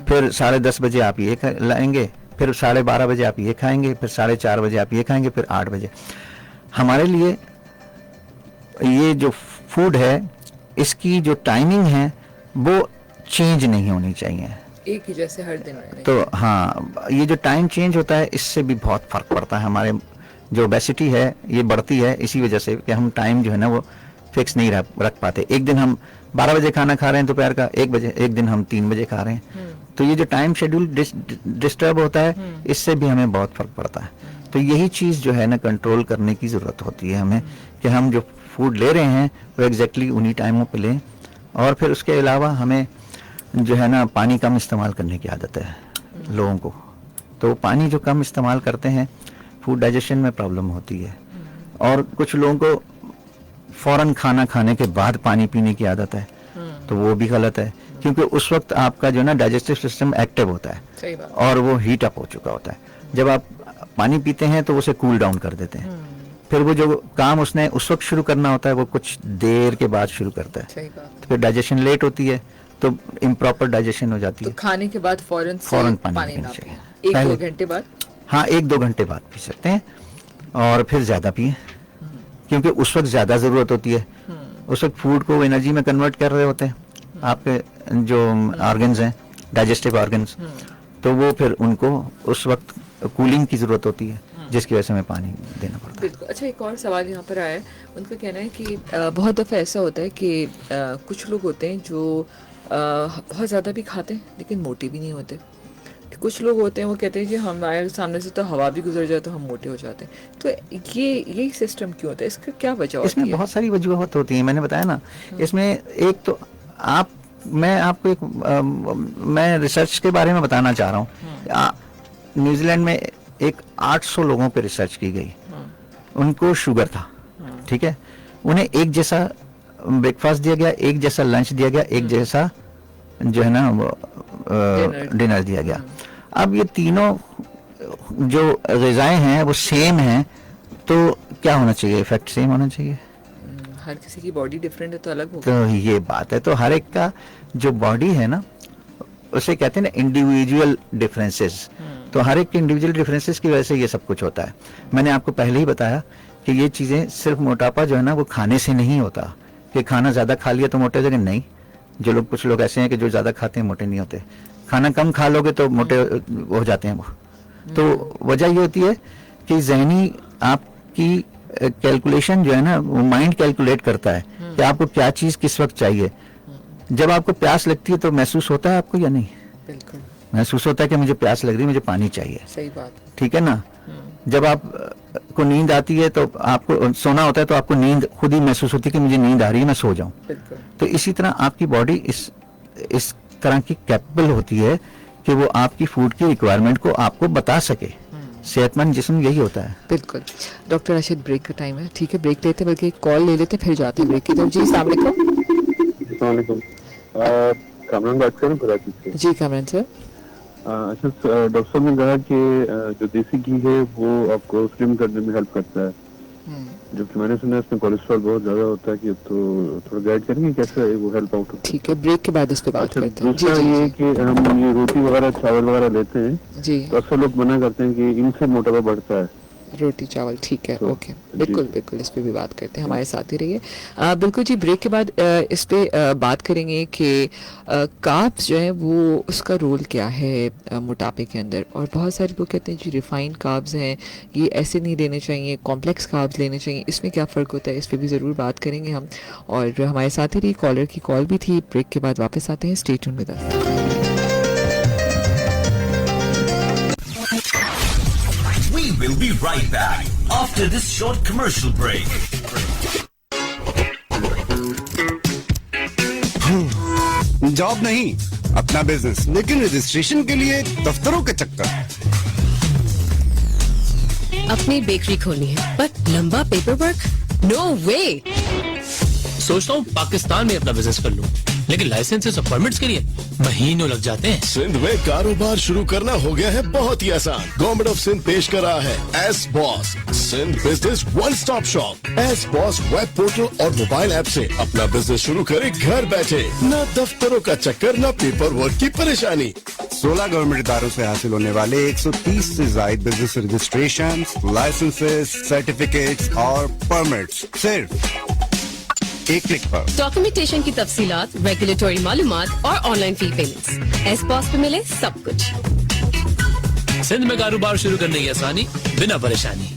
फिर 10:30 बजे आप ये लाएंगे, फिर 12:30 बजे आप ये खाएंगे, फिर 4:30 बजे आप ये खाएंगे, फिर 8 बजे। हमारे लिए ये जो फूड है इसकी जो टाइमिंग है वो चेंज नहीं होनी चाहिए, एक ही जैसे हर दिन रहने। तो हाँ, ये जो टाइम चेंज होता है इससे भी बहुत फर्क पड़ता है। हमारे जो ओबेसिटी है ये बढ़ती है इसी वजह से कि हम टाइम जो है ना वो फिक्स नहीं रख पाते। एक दिन हम 12 बजे खाना खा रहे हैं दोपहर का, 1 बजे, एक दिन हम 3 बजे खा रहे हैं, तो ये जो टाइम शेड्यूल डिस्टर्ब होता है इससे भी हमें बहुत फर्क पड़ता है। तो यही चीज़ जो है ना कंट्रोल करने की ज़रूरत होती है हमें कि हम जो फूड ले रहे हैं वो एग्जैक्टली उन्हीं टाइमों पे लें। और फिर उसके अलावा हमें जो है ना पानी कम इस्तेमाल करने की आदत है लोगों को, तो पानी जो कम इस्तेमाल करते हैं फूड डाइजेशन में प्रॉब्लम होती है। और कुछ लोगों को फौरन खाना खाने के बाद पानी पीने की आदत है, तो वो भी गलत है, क्योंकि उस वक्त आपका जो ना डाइजेस्टिव सिस्टम एक्टिव होता है और वो हीट अप हो चुका होता है। जब आप पानी पीते हैं तो उसे कूल डाउन कर देते हैं, फिर वो जो काम उसने उस वक्त शुरू करना होता है वो कुछ देर के बाद शुरू करता है, तो फिर डाइजेशन लेट होती है, तो इम्प्रॉपर डाइजेशन हो जाती है। तो खाने के बाद फौरन पानी पीना चाहिए, 1-2 घंटे बाद। हाँ, 1-2 घंटे बाद पी सकते हैं, और फिर ज्यादा पिए क्योंकि उस वक्त ज्यादा जरूरत होती है। उस वक्त फूड को एनर्जी में कन्वर्ट कर रहे होते हैं आपके जो ऑर्गन्स हैं, डाइजेस्टिव ऑर्गन्स, तो वो फिर उनको उस वक्त कूलिंग की जरूरत होती है, जिसकी वजह से हमें पानी देना पड़ता है। बिल्कुल। अच्छा, एक और सवाल यहाँ पर आया है, उनका कहना है कि बहुत दफ़ा ऐसा होता है कि कुछ लोग होते हैं जो बहुत ज़्यादा भी खाते हैं लेकिन मोटे भी नहीं होते। कुछ लोग होते हैं वो कहते हैं कि हमारे सामने से तो हवा भी गुजर जाए तो हम मोटे हो जाते हैं। तो यही सिस्टम क्यों होता है, इसका क्या वजह होती है? इसमें बहुत सारी वजूहत होती हैं, मैंने बताया ना। इसमें एक तो मैं आपको मैं रिसर्च के बारे में बताना चाह रहा हूँ। न्यूजीलैंड में एक 800 लोगों पे रिसर्च की गई, उनको शुगर था, ठीक है, उन्हें एक जैसा ब्रेकफास्ट दिया गया, एक जैसा लंच दिया गया, एक जैसा जो है ना डिनर दिया गया। अब ये तीनों जो ग़िज़ाएं हैं वो सेम हैं, तो क्या होना चाहिए? इफेक्ट सेम होना चाहिए। हर किसी की बॉडी डिफरेंट है तो अलग होगा। तो ये बात है, तो हर एक का जो बॉडी है ना उसे कहते हैं ना इंडिविजुअल डिफरेंसेस, तो हर एक के इंडिविजुअल डिफरेंसेस की वजह से ये सब कुछ होता है। मैंने आपको पहले ही बताया कि ये चीज़ें सिर्फ मोटापा जो है ना वो खाने से नहीं होता कि खाना ज़्यादा खा लिया तो मोटे हो जाएंगे, नहीं। जो लोग, कुछ लोग ऐसे हैं कि जो ज़्यादा खाते हैं मोटे नहीं होते, खाना कम खा लोगे तो मोटे हो जाते हैं वो। तो वजह ये होती है कि ज़हनी आपकी कैलकुलेशन जो है ना वो माइंड कैलकुलेट करता है कि आपको क्या चीज़ किस वक्त चाहिए। जब आपको प्यास लगती है तो महसूस होता है आपको या नहीं? बिल्कुल महसूस होता है कि मुझे प्यास लग रही है, मुझे पानी चाहिए। सही बात, ठीक है ना। जब आप को नींद आती है तो आपको सोना होता है तो आपको नींद खुद ही महसूस होती है कि मुझे नींद आ रही है, मैं सो जाऊं। तो इसी तरह आपकी बॉडी इस तरह की कैपेबल होती है कि वो आपकी फूड की रिक्वायरमेंट को आपको बता सके। सेहतमंद जिस्म यही होता है। बिल्कुल। डॉक्टर राशिद, ब्रेक का टाइम है, ठीक है, ब्रेक लेते हैं, बल्कि कॉल ले लेते फिर जाते हैं ब्रेक की तरफ। जी अस्सलाम वालेकुम। कामरान बात करें कराची से। जी कामरान सर। अच्छा, डॉक्टर साहब ने कहा कि जो देसी घी है वो आपको स्लिम करने में हेल्प करता है, जबकि मैंने सुना है इसमें कोलेस्ट्रॉल बहुत ज्यादा होता है, कि तो थोड़ा गाइड करेंगे कैसे वो हेल्प आउट होता है? ठीक है, ब्रेक के बाद इस पे बात करते हैं। दूसरा ये कि हम ये रोटी वगैरह चावल वगैरह लेते हैं जी, तो अक्सर लोग मना करते हैं कि इनसे मोटापा बढ़ता है। रोटी चावल, ठीक है, तो, ओके, बिल्कुल बिल्कुल, इस पे भी बात करते हैं, हमारे साथ ही रहिए। बिल्कुल जी, ब्रेक के बाद इस पे बात करेंगे कि कार्ब्स जो है वो उसका रोल क्या है मोटापे के अंदर। और बहुत सारे लोग कहते हैं जी रिफाइंड कार्ब्स हैं, ये ऐसे नहीं लेने चाहिए, कॉम्प्लेक्स कार्ब्स लेने चाहिए, इसमें क्या फ़र्क होता है, इस पर भी ज़रूर बात करेंगे हम। और हमारे साथ ही रही, कॉलर की कॉल भी थी। ब्रेक के बाद वापस आते हैं, stay tune with us. We will be right back after this short commercial break. Job नहीं, अपना बिजनेस, लेकिन रजिस्ट्रेशन के लिए दफ्तरों के चक्कर। अपनी बेकरी खोलनी है पर लंबा पेपर वर्क, नो वे। सोचता हूँ पाकिस्तान में अपना बिजनेस कर लूँ, लेकिन लाइसेंसेस और परमिट्स के लिए महीनों लग जाते हैं। सिंध में कारोबार शुरू करना हो गया है बहुत ही आसान। गवर्नमेंट ऑफ सिंध पेश कर रहा है S boss, Sindh business one stop shop. S boss web portal और मोबाइल ऐप से अपना बिजनेस शुरू करें घर बैठे। न दफ्तरों का चक्कर, न पेपर वर्क की परेशानी। 16 गवर्नमेंट इदारों से हासिल होने वाले 130 से ज्यादा बिजनेस रजिस्ट्रेशन, लाइसेंसेस, सर्टिफिकेट्स और परमिट्स सिर्फ एक क्लिक पर। डॉक्यूमेंटेशन की तफसीलात, रेगुलेटरी मालूमात और ऑनलाइन फी पेमेंट्स, एस बॉस पे मिले सब कुछ। सिंध में कारोबार शुरू करने की आसानी बिना परेशानी।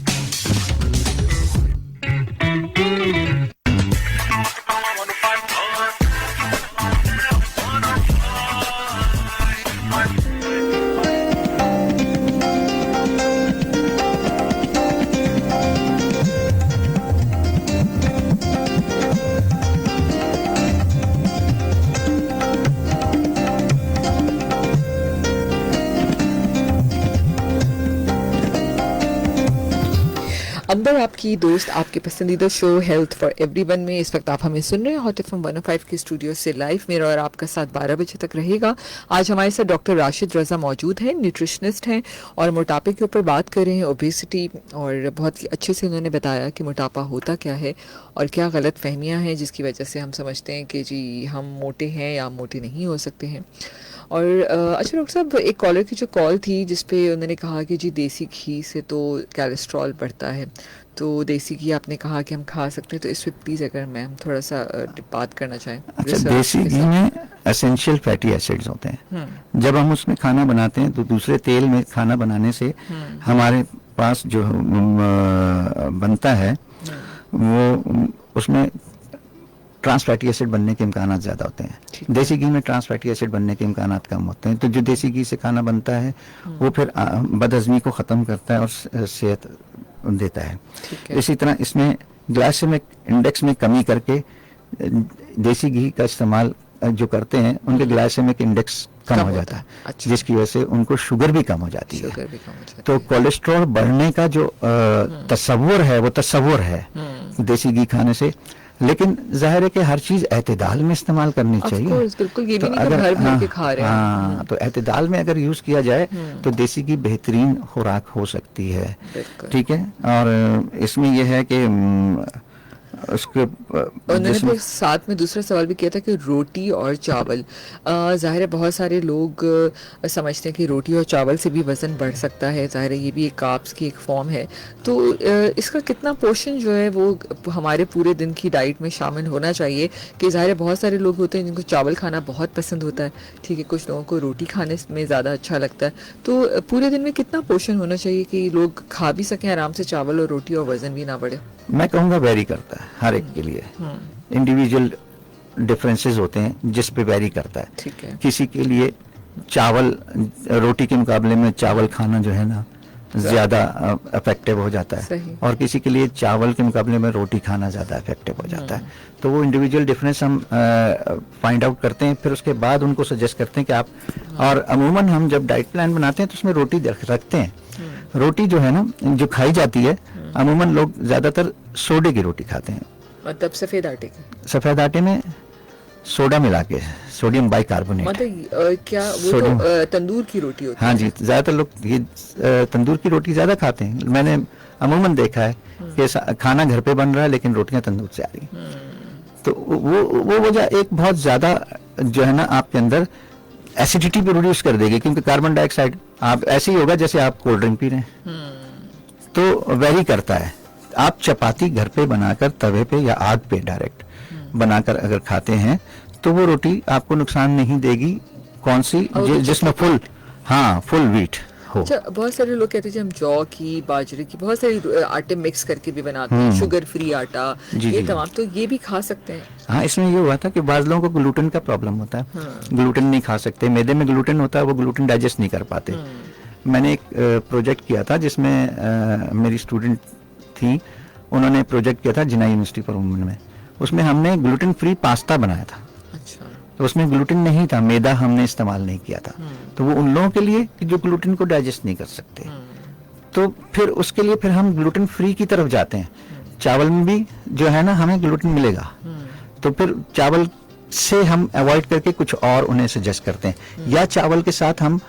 अंबर आपकी दोस्त, आपके पसंदीदा शो हेल्थ फॉर एवरीवन में इस वक्त आप हमें सुन रहे हैं हॉट एफएम 105 के स्टूडियो से लाइव। मेरा और आपका साथ 12 बजे तक रहेगा। आज हमारे साथ डॉक्टर राशिद रजा मौजूद हैं, न्यूट्रिशनिस्ट हैं और मोटापे के ऊपर बात कर रहे हैं, ओबेसिटी, और बहुत ही अच्छे से उन्होंने बताया कि मोटापा होता क्या है और क्या गलत फहमियाँ हैं जिसकी वजह से हम समझते हैं कि जी हम मोटे हैं या मोटे नहीं हो सकते हैं। और अच्छा डॉक्टर साहब, एक कॉलर की जो कॉल थी जिसपे उन्होंने कहा कि जी देसी घी से तो कोलेस्ट्रॉल बढ़ता है, तो देसी घी आपने कहा कि हम खा सकते हैं, तो इस पर प्लीज़ अगर मैम थोड़ा सा बात करना चाहें। अच्छा, देसी घी में एसेंशियल फैटी एसिड्स होते हैं। जब हम उसमें खाना बनाते हैं तो दूसरे तेल में खाना बनाने से हमारे पास जो बनता है वो उसमें ट्रांस फैटी एसिड बनने के इम्कानात ज़्यादा होते हैं। देसी घी में ट्रांस फैटी एसिड बनने के इम्कानात कम होते हैं। तो जो देसी घी से खाना बनता है वो फिर बदहज़मी को ख़त्म करता है और सेहत देता है। इसी तरह इसमें ग्लाइसेमिक इंडेक्स में कमी करके देसी घी का इस्तेमाल जो करते हैं उनके ग्लाइसेमिक इंडेक्स कम हो जाता है। अच्छा। जिसकी वजह से उनको शुगर भी कम हो जाती है। तो कोलेस्ट्रॉल बढ़ने का जो तस्वुर है वो तस्वुर है देसी घी खाने से, लेकिन जाहिर है कि हर चीज एतदाल में इस्तेमाल करनी चाहिए। बिल्कुल, ये भी नहीं कि भर भर के खा रहे हैं। हाँ, तो एतदाल में अगर यूज किया जाए तो देसी की बेहतरीन खुराक हो सकती है। ठीक है। और इसमें यह है कि उसके उन्होंने फिर साथ में दूसरा सवाल भी किया था कि रोटी और चावल, जाहिर है बहुत सारे लोग समझते हैं कि रोटी और चावल से भी वज़न बढ़ सकता है। जाहिर है ये भी एक कार्ब्स की एक फॉर्म है, तो इसका कितना पोर्शन जो है वो हमारे पूरे दिन की डाइट में शामिल होना चाहिए? कि जाहिर है बहुत सारे लोग होते हैं जिनको चावल खाना बहुत पसंद होता है, ठीक है, कुछ लोगों को रोटी खाने में ज़्यादा अच्छा लगता है। तो पूरे दिन में कितना पोर्शन होना चाहिए कि लोग खा भी सकें आराम से चावल और रोटी और वज़न भी ना बढ़े? मैं कहूँगा वेरी करता है हर एक के लिए। इंडिविजुअल डिफरेंसेस होते हैं जिस पे वेरी करता है। ठीक है। किसी के लिए चावल रोटी के मुकाबले में चावल खाना जो है ना ज्यादा इफेक्टिव हो जाता है, और किसी के लिए चावल के मुकाबले में रोटी खाना ज्यादा इफेक्टिव हो जाता है। तो वो इंडिविजुअल डिफरेंस हम फाइंड आउट करते हैं, फिर उसके बाद उनको सजेस्ट करते हैं कि आप, और अमूमन हम जब डाइट प्लान बनाते हैं तो उसमें रोटी रखते हैं। रोटी जो है ना जो खाई जाती है, अमूमन लोग ज्यादातर सोडे की रोटी खाते हैं, मतलब सफेद आटे की। सफेद आटे में सोडा मिला के, सोडियम बाइकार्बोनेट। मतलब क्या वो तो तंदूर की रोटी होती है? हाँ जी, ज्यादातर लोग ये तंदूर की रोटी ज्यादा खाते हैं। मैंने अमूमन देखा है कि खाना घर पे बन रहा है लेकिन रोटियां तंदूर से आ रही। तो वो वजह एक बहुत ज्यादा जो है ना आपके अंदर एसिडिटी प्रोड्यूस कर देगी, क्योंकि कार्बन डाइऑक्साइड आप ऐसे ही होगा जैसे आप कोल्ड ड्रिंक पी रहे हैं। तो वेरी करता है। आप चपाती घर पे बनाकर तवे पे या आग पे डायरेक्ट बनाकर अगर खाते हैं तो वो रोटी आपको नुकसान नहीं देगी। कौन सी जिसमें फुल व्हीट हो। अच्छा, बहुत सारे लोग कहते हैं हम जौ की, बाजरे की, बहुत सारे आटे मिक्स करके भी बनाते हैं, शुगर फ्री आटा, ये तमाम, तो ये भी खा सकते हैं? हाँ, इसमें ये हुआ था कि बाज़ लोगों को ग्लूटेन का प्रॉब्लम होता है। ग्लूटेन नहीं खा सकते, मैदे में ग्लूटेन होता है, वो ग्लूटेन डाइजेस्ट नहीं कर पाते। मैंने एक प्रोजेक्ट किया था जिसमें मेरी स्टूडेंट थी, उन्होंने प्रोजेक्ट किया था जिना यूनिवर्सिटी फॉर वुमेन में। उसमें हमने ग्लूटेन फ्री पास्ता बनाया था। अच्छा। तो उसमें ग्लूटेन नहीं था, मैदा हमने इस्तेमाल नहीं किया था। तो वो उन लोगों के लिए कि जो ग्लूटेन को डाइजेस्ट नहीं कर सकते, तो फिर उसके लिए फिर हम ग्लूटेन फ्री की तरफ जाते हैं। चावल में भी जो है ना हमें ग्लूटेन मिलेगा, तो फिर चावल से हम अवॉइड करके कुछ और उन्हें सजेस्ट करते हैं, या चावल के साथ हम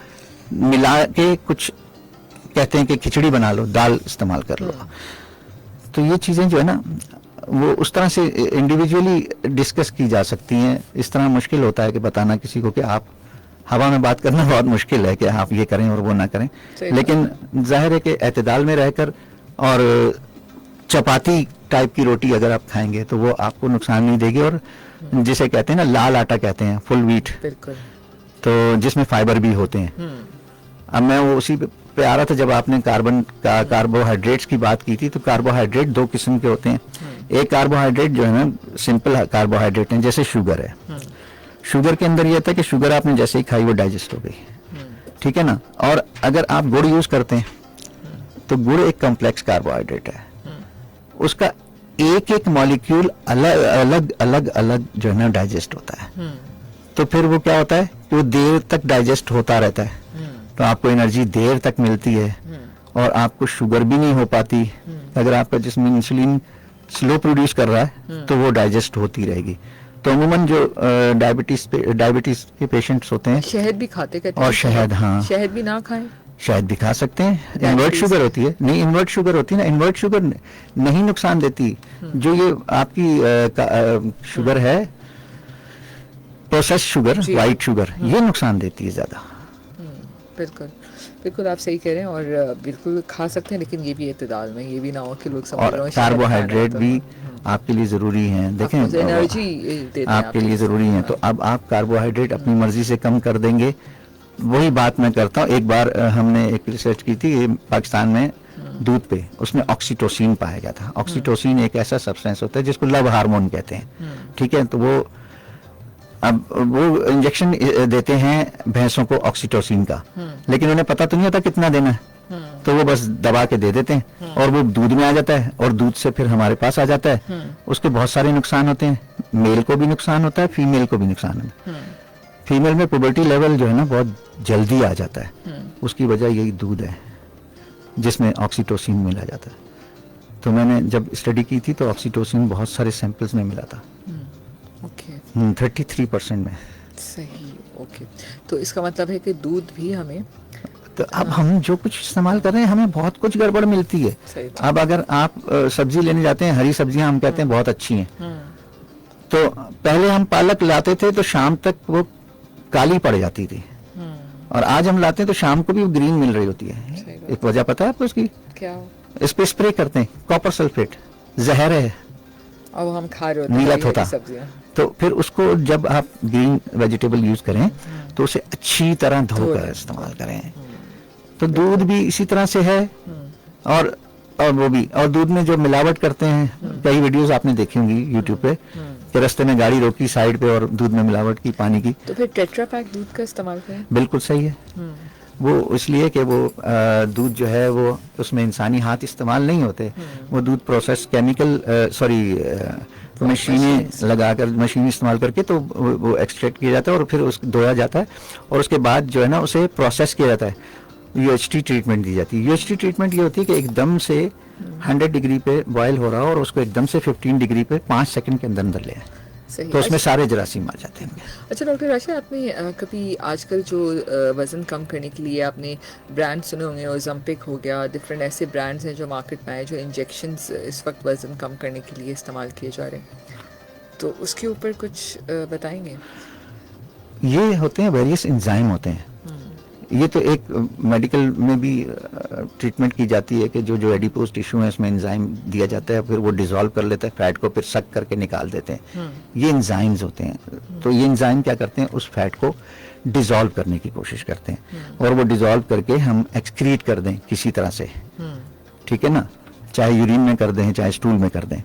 मिला के कुछ कहते हैं कि खिचड़ी बना लो, दाल इस्तेमाल कर लो। तो ये चीजें जो है ना वो उस तरह से इंडिविजुअली डिस्कस की जा सकती हैं। इस तरह मुश्किल होता है कि बताना किसी को कि आप हवा में बात करना बहुत मुश्किल है कि आप ये करें और वो ना करें, लेकिन जाहिर है कि एतदाल में रहकर और चपाती टाइप की रोटी अगर आप खाएंगे तो वो आपको नुकसान नहीं देगी, और जिसे कहते हैं ना लाल आटा कहते हैं, फुल व्हीट, तो जिसमें फाइबर भी होते हैं। अब मैं वो उसी पे आ रहा था जब आपने कार्बोहाइड्रेट्स की बात की थी, तो कार्बोहाइड्रेट दो किस्म के होते हैं। एक कार्बोहाइड्रेट जो है ना सिंपल कार्बोहाइड्रेट है, जैसे शुगर है। शुगर के अंदर ये था कि शुगर आपने जैसे ही खाई वो डाइजेस्ट हो गई, ठीक है ना। और अगर आप गुड़ यूज करते हैं तो गुड़ एक कॉम्प्लेक्स कार्बोहाइड्रेट है, उसका एक एक मॉलिक्यूल अलग अलग जो है ना डाइजेस्ट होता है। तो फिर वो क्या होता है कि वो देर तक डाइजेस्ट होता रहता है, तो आपको एनर्जी देर तक मिलती है और आपको शुगर भी नहीं हो पाती। अगर आपका जिस्म इंसुलिन स्लो प्रोड्यूस कर रहा है तो वो डाइजेस्ट होती रहेगी। तो अमूमन जो डायबिटीज के पेशेंट्स होते हैं, शहद भी खाते कहते और हैं, शहद, हाँ शहद भी ना खाएं, शायद भी खा सकते हैं। इन्वर्ट शुगर होती है, नहीं इन्वर्ट शुगर होती है ना, इन्वर्ट शुगर नहीं नुकसान देती। जो ये आपकी शुगर है, प्रोसेस शुगर, व्हाइट शुगर, ये नुकसान देती है ज्यादा। बिल्कुल बिल्कुल आप सही कह रहे हैं, और बिल्कुल खा सकते हैं, लेकिन ये भी एतदाल में, ये भी ना हो कि लोग समझ रहे और कार्बोहाइड्रेट भी आपके लिए जरूरी हैं। देखें एनर्जी देते हैं आपके लिए जरूरी हैं, तो अब आप कार्बोहाइड्रेट अपनी मर्जी से कम कर देंगे। वही बात मैं करता हूँ, एक बार हमने एक रिसर्च की थी पाकिस्तान में दूध पे, उसमें ऑक्सीटोसिन पाया गया था। ऑक्सीटोसिन एक ऐसा सब्सटेंस होता है जिसको लव हार्मोन कहते हैं, ठीक है। तो वो इंजेक्शन देते हैं भैंसों को ऑक्सीटोसिन का, लेकिन उन्हें पता तो नहीं होता कितना देना है, तो वो बस दबा के दे देते हैं और वो दूध में आ जाता है और दूध से फिर हमारे पास आ जाता है। उसके बहुत सारे नुकसान होते हैं, मेल को भी नुकसान होता है, फीमेल को भी नुकसान होता है। फीमेल में पुबर्टी लेवल जो है ना बहुत जल्दी आ जाता है, उसकी वजह यही दूध है जिसमें ऑक्सीटोसिन मिला जाता है। तो मैंने जब स्टडी की थी तो ऑक्सीटोसिन बहुत सारे सैंपल्स में मिला था, 33% में। सही, ओके। तो इसका मतलब है कि दूध भी हमें, तो अब हम जो कुछ इस्तेमाल कर रहे हैं हमें बहुत कुछ गड़बड़ मिलती है। अब अगर आप सब्जी लेने जाते हैं, हरी सब्जियां हम कहते हैं बहुत अच्छी हैं, तो पहले हम पालक लाते थे तो शाम तक वो काली पड़ जाती थी, और आज हम लाते हैं तो शाम को भी वो ग्रीन मिल रही होती है। एक वजह पता है आपको उसकी? क्या? इस पे स्प्रे करते हैं कॉपर सल्फेट, जहर है, अब हम खा रहे होते हैं नीलत होता। तो फिर उसको जब आप ग्रीन वेजिटेबल यूज करें तो उसे अच्छी तरह धोकर इस्तेमाल करें। तो दूध भी इसी तरह से है, और वो भी, और दूध में जो मिलावट करते हैं, कई वीडियोस आपने देखी होंगी यूट्यूब पे कि रास्ते में गाड़ी रोकी साइड पे और दूध में मिलावट की, पानी की। तो फिर टेट्रा पैक दूध का इस्तेमाल करें, बिल्कुल सही है। वो इसलिए कि वो दूध जो है वो उसमें इंसानी हाथ इस्तेमाल नहीं होते, वो दूध प्रोसेस केमिकल मशीनें लगाकर, मशीन इस्तेमाल करके तो वो एक्सट्रैक्ट किया जाता है और फिर उसको धोया जाता है, और उसके बाद जो है ना उसे प्रोसेस किया जाता है, यूएचटी ट्रीटमेंट दी जाती है। यूएचटी ट्रीटमेंट ये होती है कि एकदम से 100 डिग्री पे बॉयल हो रहा हो और उसको एकदम से 15 डिग्री पे 5 सेकंड के अंदर ले आए, तो उसमें सारे जरासीम मर जाते हैं। अच्छा डॉक्टर राशिद, आपने कभी आजकल जो वज़न कम करने के लिए आपने ब्रांड सुने होंगे, ओज़म्पिक हो गया, डिफरेंट ऐसे ब्रांड्स हैं जो मार्केट में आए, जो इंजेक्शंस इस वक्त वज़न कम करने के लिए इस्तेमाल किए जा रहे हैं, तो उसके ऊपर कुछ बताएंगे? ये होते हैं वेरियस एंजाइम होते हैं, ये तो एक मेडिकल में भी ट्रीटमेंट की जाती है कि जो एडिपोज टिश्यू है उसमें एंजाइम दिया जाता है, फिर वो डिसॉल्व कर लेता है फैट को, फिर सक करके निकाल देते हैं। ये एंजाइम्स होते हैं। तो ये एंजाइम क्या करते हैं, उस फैट को डिसॉल्व करने की कोशिश करते हैं, और वो डिसॉल्व करके हम एक्सक्रीट कर दें किसी तरह से, ठीक है ना, चाहे यूरिन में कर दें चाहे स्टूल में कर दें,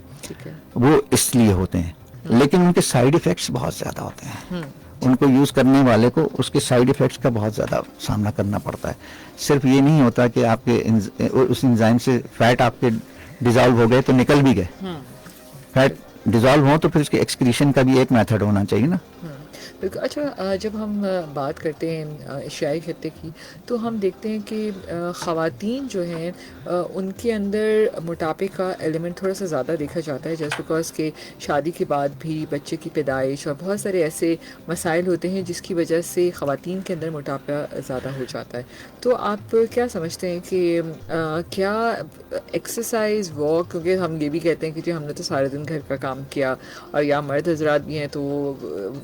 वो इसलिए होते हैं। लेकिन उनके साइड इफेक्ट्स बहुत ज्यादा होते हैं, उनको यूज करने वाले को उसके साइड इफेक्ट्स का बहुत ज्यादा सामना करना पड़ता है। सिर्फ ये नहीं होता कि आपके उस एंजाइम से फैट आपके डिसॉल्व हो गए तो निकल भी गए, फैट डिसॉल्व हो तो फिर उसके एक्सक्रीशन का भी एक मेथड होना चाहिए ना, बिल्कुल। अच्छा, जब हम बात करते हैं एशियाई खत्ते की, तो हम देखते हैं कि ख़वातीन जो हैं उनके अंदर मोटापे का एलिमेंट थोड़ा सा ज़्यादा देखा जाता है, जस्ट बिकॉज के शादी के बाद भी बच्चे की पैदाइश और बहुत सारे ऐसे मसाइल होते हैं जिसकी वजह से ख़वातीन के अंदर मोटापा ज़्यादा हो जाता है। तो आप क्या समझते हैं कि क्या एक्सरसाइज, वॉक, क्योंकि हम ये भी कहते हैं कि जी हमने तो सारे दिन घर का काम किया, और या मर्द हजरात भी हैं तो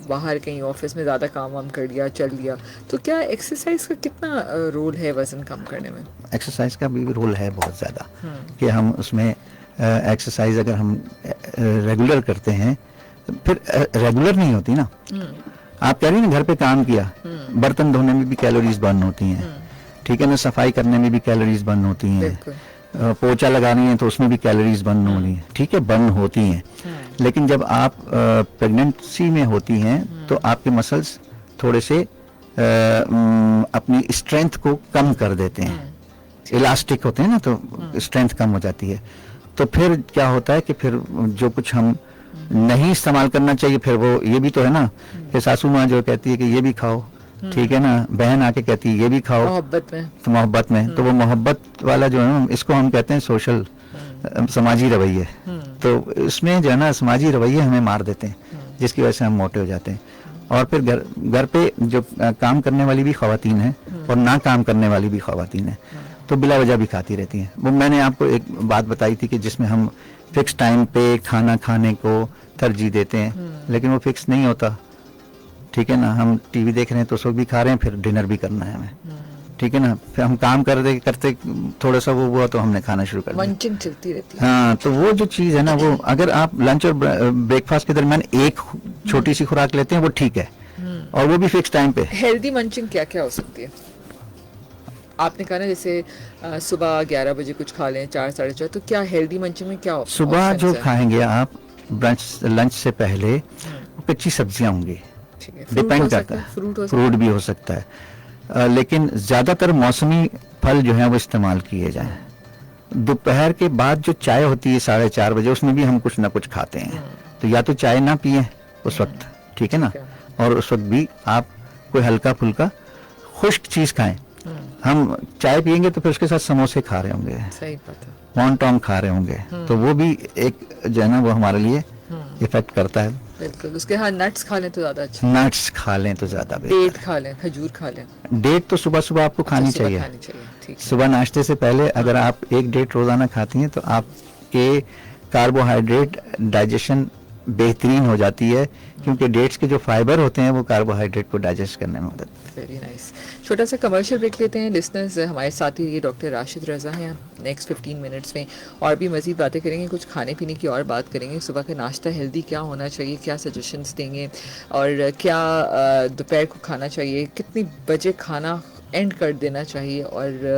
बाहर कहीं ऑफिस में ज़्यादा काम वाम कर लिया, चल लिया, तो क्या एक्सरसाइज का कितना रोल है वज़न कम करने में? एक्सरसाइज का भी रोल है बहुत ज़्यादा, कि हम उसमें एक्सरसाइज अगर हम रेगुलर करते हैं, फिर रेगुलर नहीं होती ना। आप कह रही हैं घर पे काम किया, बर्तन धोने में भी कैलोरीज बर्न होती हैं, ठीक है ना, सफाई करने में भी कैलोरीज बर्न होती हैं, पोछा लगानी है तो उसमें भी कैलोरीज बर्न होनी है, ठीक है, बर्न होती हैं। लेकिन जब आप प्रेगनेंसी में होती हैं तो आपके मसल्स थोड़े से अपनी स्ट्रेंथ को कम कर देते हैं, इलास्टिक होते हैं ना, तो स्ट्रेंथ कम हो जाती है। तो फिर क्या होता है कि फिर जो कुछ हम नहीं इस्तेमाल करना चाहिए, फिर वो ये भी तो है ना कि सासू माँ जो कहती है कि ये भी खाओ, ठीक है ना, बहन आके कहती है ये भी खाओ मोहब्बत में, तो मोहब्बत में, तो वो मोहब्बत वाला जो है ना, इसको हम कहते हैं सोशल, समाजी रवैये। तो इसमें जो है ना समाजी रवैये हमें मार देते हैं, जिसकी वजह से हम मोटे हो जाते हैं। और फिर घर पे जो काम करने वाली भी ख्वातीन है और ना काम करने वाली भी ख्वातीन है, तो बिला वजह भी खाती रहती हैं। वो मैंने आपको एक बात बताई थी कि जिसमें हम फिक्स टाइम पे खाना खाने को तरजीह देते हैं, लेकिन वो फिक्स नहीं होता, ठीक है ना। हम टीवी देख रहे हैं तो उस वक्त भी खा रहे हैं, फिर डिनर भी करना है हमें, ठीक है ना। फिर हम काम करते थोड़ा सा वो हुआ तो हमने खाना शुरू कर दिया, मंचिंग चलती रहती है। हाँ, तो वो जो चीज है ना, वो अगर आप लंच और ब्रेकफास्ट के दरमियान एक छोटी सी खुराक लेते हैं वो ठीक है, और वो भी फिक्स टाइम पे। हेल्दी मंचिंग क्या क्या हो सकती है? आपने कहा ना जैसे सुबह 11 बजे कुछ खा लें, 4 साढ़े 4, तो क्या हेल्दी मंचिंग में क्या सुबह जो खाएंगे आप लंच से पहले, कच्ची सब्जियां होंगी, डिपेंड करता है, फ्रूट भी हो सकता है, लेकिन ज्यादातर मौसमी फल जो है वो इस्तेमाल किए जाएं। दोपहर के बाद जो चाय होती है 4:30 बजे, उसमें भी हम कुछ ना कुछ खाते हैं, तो या तो चाय ना पिए उस वक्त, ठीक है ना, और उस वक्त भी आप कोई हल्का फुल्का खुश्क चीज खाएं। हम चाय पियेंगे तो फिर उसके साथ समोसे खा रहे होंगे, सही बात है, मॉन्टॉम खा रहे होंगे, तो वो भी एक जो है ना वो हमारे लिए इफेक्ट करता है। बिल्कुल। उसके हाँ नट्स खा लें तो ज्यादा अच्छा, नट्स खा लें तो ज्यादा बेहतर। डेट खा लें, खजूर खा लें। डेट तो सुबह सुबह आपको खानी चाहिए, ठीक है। सुबह नाश्ते से पहले अगर आप एक डेट रोजाना खाती हैं तो आपके कार्बोहाइड्रेट डाइजेशन बेहतरीन हो जाती है, क्योंकि डेट्स के जो फाइबर होते हैं वो कार्बोहाइड्रेट को डाइजेस्ट करने में मदद। Very nice. छोटा सा कमर्शियल ब्रेक लेते हैं। लिसनर्स, हमारे साथ ही ये डॉक्टर राशिद रज़ा हैं। नेक्स्ट 15 मिनट्स में और भी मज़ीद बातें करेंगे, कुछ खाने पीने की और बात करेंगे, सुबह का नाश्ता हेल्दी क्या होना चाहिए, क्या सजेशंस देंगे, और क्या दोपहर को खाना चाहिए, कितनी बजे खाना एंड कर देना चाहिए, और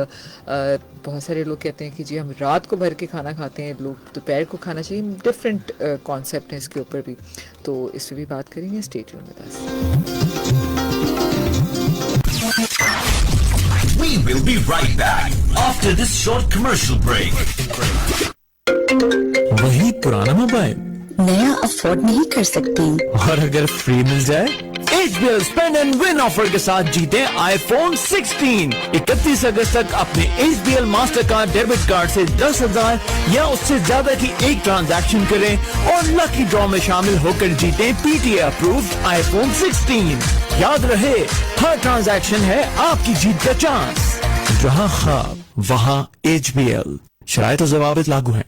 बहुत सारे लोग कहते हैं कि जी हम रात को भर के खाना खाते हैं, लोग दोपहर को खाना चाहिए। डिफरेंट कॉन्सेप्ट है इसके ऊपर भी, तो इस पर भी बात करेंगे। Stay tuned with us. We will be right back after this short commercial break. वही पुराना मोबाइल नया अफोर्ड नहीं कर सकती, और अगर फ्री मिल जाए, HBL spend and win offer के साथ जीते iPhone 16। 31 अगस्त तक अपने HBL master card debit card से 10,000 या उससे ज्यादा की एक ट्रांजैक्शन करें और लकी ड्रॉ में शामिल होकर जीते PTA अप्रूव्ड iPhone 16। याद रहे, हर ट्रांजैक्शन है आपकी जीत का चांस। जहां ख्वाब वहां HBL। शराइत और ज़वाबित लागू हैं।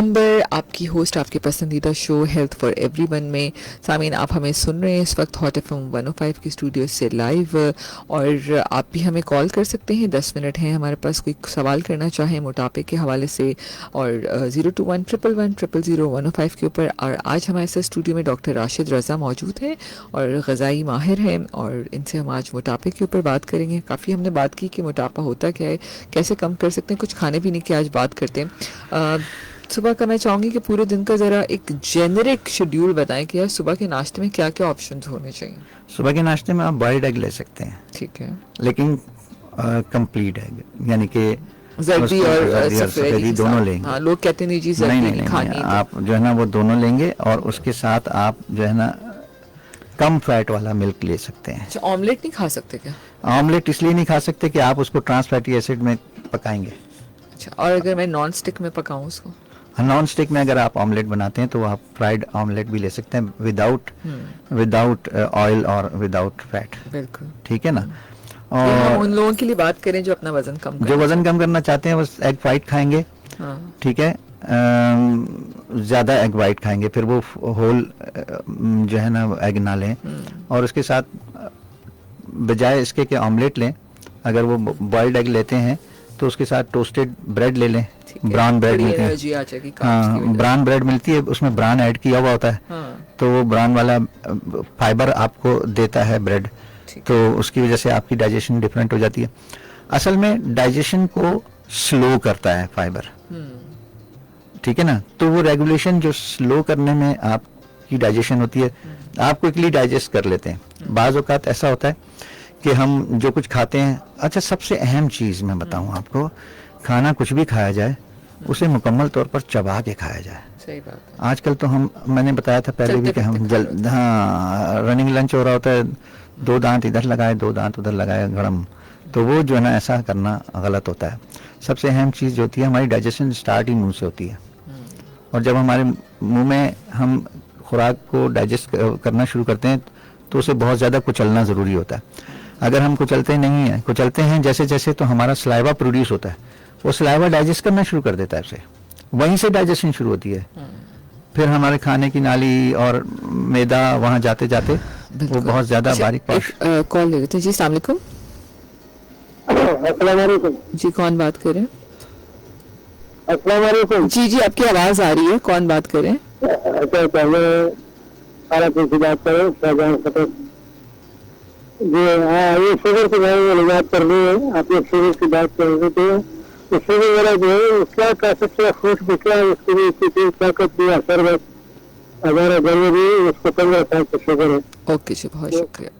अंबर, आपकी होस्ट, आपके पसंदीदा शो हेल्थ फॉर एवरीवन में सामीन आप हमें सुन रहे हैं इस वक्त हॉट FM 105 की स्टूडियो से लाइव, और आप भी हमें कॉल कर सकते हैं। 10 मिनट हैं हमारे पास, कोई सवाल करना चाहें मोटापे के हवाले से, और 02111000105 के ऊपर। और आज हमारे साथ स्टूडियो में डॉक्टर राशिद रज़ा मौजूद हैं और ग़ज़ाई माहिर हैं, और इनसे हम आज मोटापे के ऊपर बात करेंगे। काफ़ी हमने बात की कि मोटापा होता क्या है, कैसे कम कर सकते हैं, कुछ खाने पीने की आज बात करते हैं। सुबह का मैं चाहूँगी कि पूरे दिन का ज़रा एक जेनरिक शेड्यूल बताएं कि यार सुबह के नाश्ते में क्या क्या ऑप्शंस होने चाहिए। सुबह के नाश्ते में आप बॉइल्ड एग ले सकते हैं, ठीक है, लेकिन कंप्लीट एग, यानी कि जर्दी और सफेदी दोनों लेंगे। हाँ, लोग कहते नहीं जी जर्दी नहीं खानी, आप जो है ना वो दोनों लेंगे, और उसके साथ आप जो है ना कम फैट वाला मिल्क ले सकते हैं। अच्छा, ऑमलेट नहीं खा सकते क्या? ऑमलेट इसलिए नहीं खा सकते कि आप उसको ट्रांस फैटी एसिड में पकाएंगे। अच्छा, और अगर मैं नॉन स्टिक में पकाऊं उसको? नॉन स्टिक में अगर आप ऑमलेट बनाते हैं तो आप फ्राइड ऑमलेट भी ले सकते हैं विदाउट ऑयल और विदाउट फैट। बिल्कुल ठीक है ना। और हम और उन लोगों के लिए बात करें जो अपना वजन कम जो वजन कम करना चाहते हैं वो एग वाइट खाएंगे। हाँ। ठीक है, ज्यादा एग वाइट खाएंगे, फिर वो होल जो है ना एग ना लें, और उसके साथ बजाय इसके कि ऑमलेट लें, अगर वो बॉइल्ड एग लेते हैं तो उसके साथ टोस्टेड ब्रेड ले लें। ब्राउन ब्रेड मिलती है, हाँ ब्राउन ब्रेड मिलती है, उसमें ब्राउन ऐड किया हुआ होता है। हाँ। तो वो ब्राउन वाला फाइबर आपको देता है ब्रेड, तो उसकी वजह से आपकी डाइजेशन डिफरेंट हो जाती है। असल में डाइजेशन को स्लो करता है फाइबर, ठीक है ना। तो वो रेगुलेशन जो स्लो करने में आपकी डाइजेशन होती है, आप क्विकली डाइजेस्ट कर लेते हैं। बाज़ औक़ात ऐसा होता है कि हम जो कुछ खाते हैं, अच्छा सबसे अहम चीज़ मैं बताऊं आपको, खाना कुछ भी खाया जाए उसे मुकम्मल तौर पर चबा के खाया जाए। सही बात है। आजकल तो मैंने बताया था पहले भी कि हम रनिंग लंच हो रहा होता है, 2 दांत इधर लगाए 2 दांत उधर लगाए गड़म, तो वो जो है ना ऐसा करना गलत होता है। सबसे अहम चीज़ जो होती है, हमारी डाइजेशन स्टार्ट ही मुंह से होती है, और जब हमारे मुंह में हम खुराक को डाइजेस्ट करना शुरू करते हैं तो उसे बहुत ज़्यादा कुचलना ज़रूरी होता है। अगर हम कुचलते हैं जैसे जैसे, तो हमारा सलाइवा प्रोड्यूस होता है, वो सलाइवा डाइजेस्ट करना शुरू कर देता है उसे, वहीं से डाइजेशन शुरू होती है। फिर हमारे खाने की नाली और मैदा वहाँ जाते जाते वो बहुत ज़्यादा बारीक कॉल ले लेते हैं जी। अस्सलाम वालेकुम। अस्सलाम वालेकुम जी, कौन बात कर रहे हैं? अस्सलाम वालेकुम। जी जी, आपकी आवाज़ आ रही है, कौन बात कर रहे हैं? अच्छा, पहले सारा कुछ बात करें जी। हाँ, ये शुगर की बात कर रही है, आप लोग शुगर की बात कर रहे थे, तो शुगर वाला जो है उसका का सबसे फ्रूट निकला, उसके लिए किसी ताकत दिया शरबत हमारा जरूरी, उसको 15 साल शुगर है। ओके जी, बहुत शुक्रिया।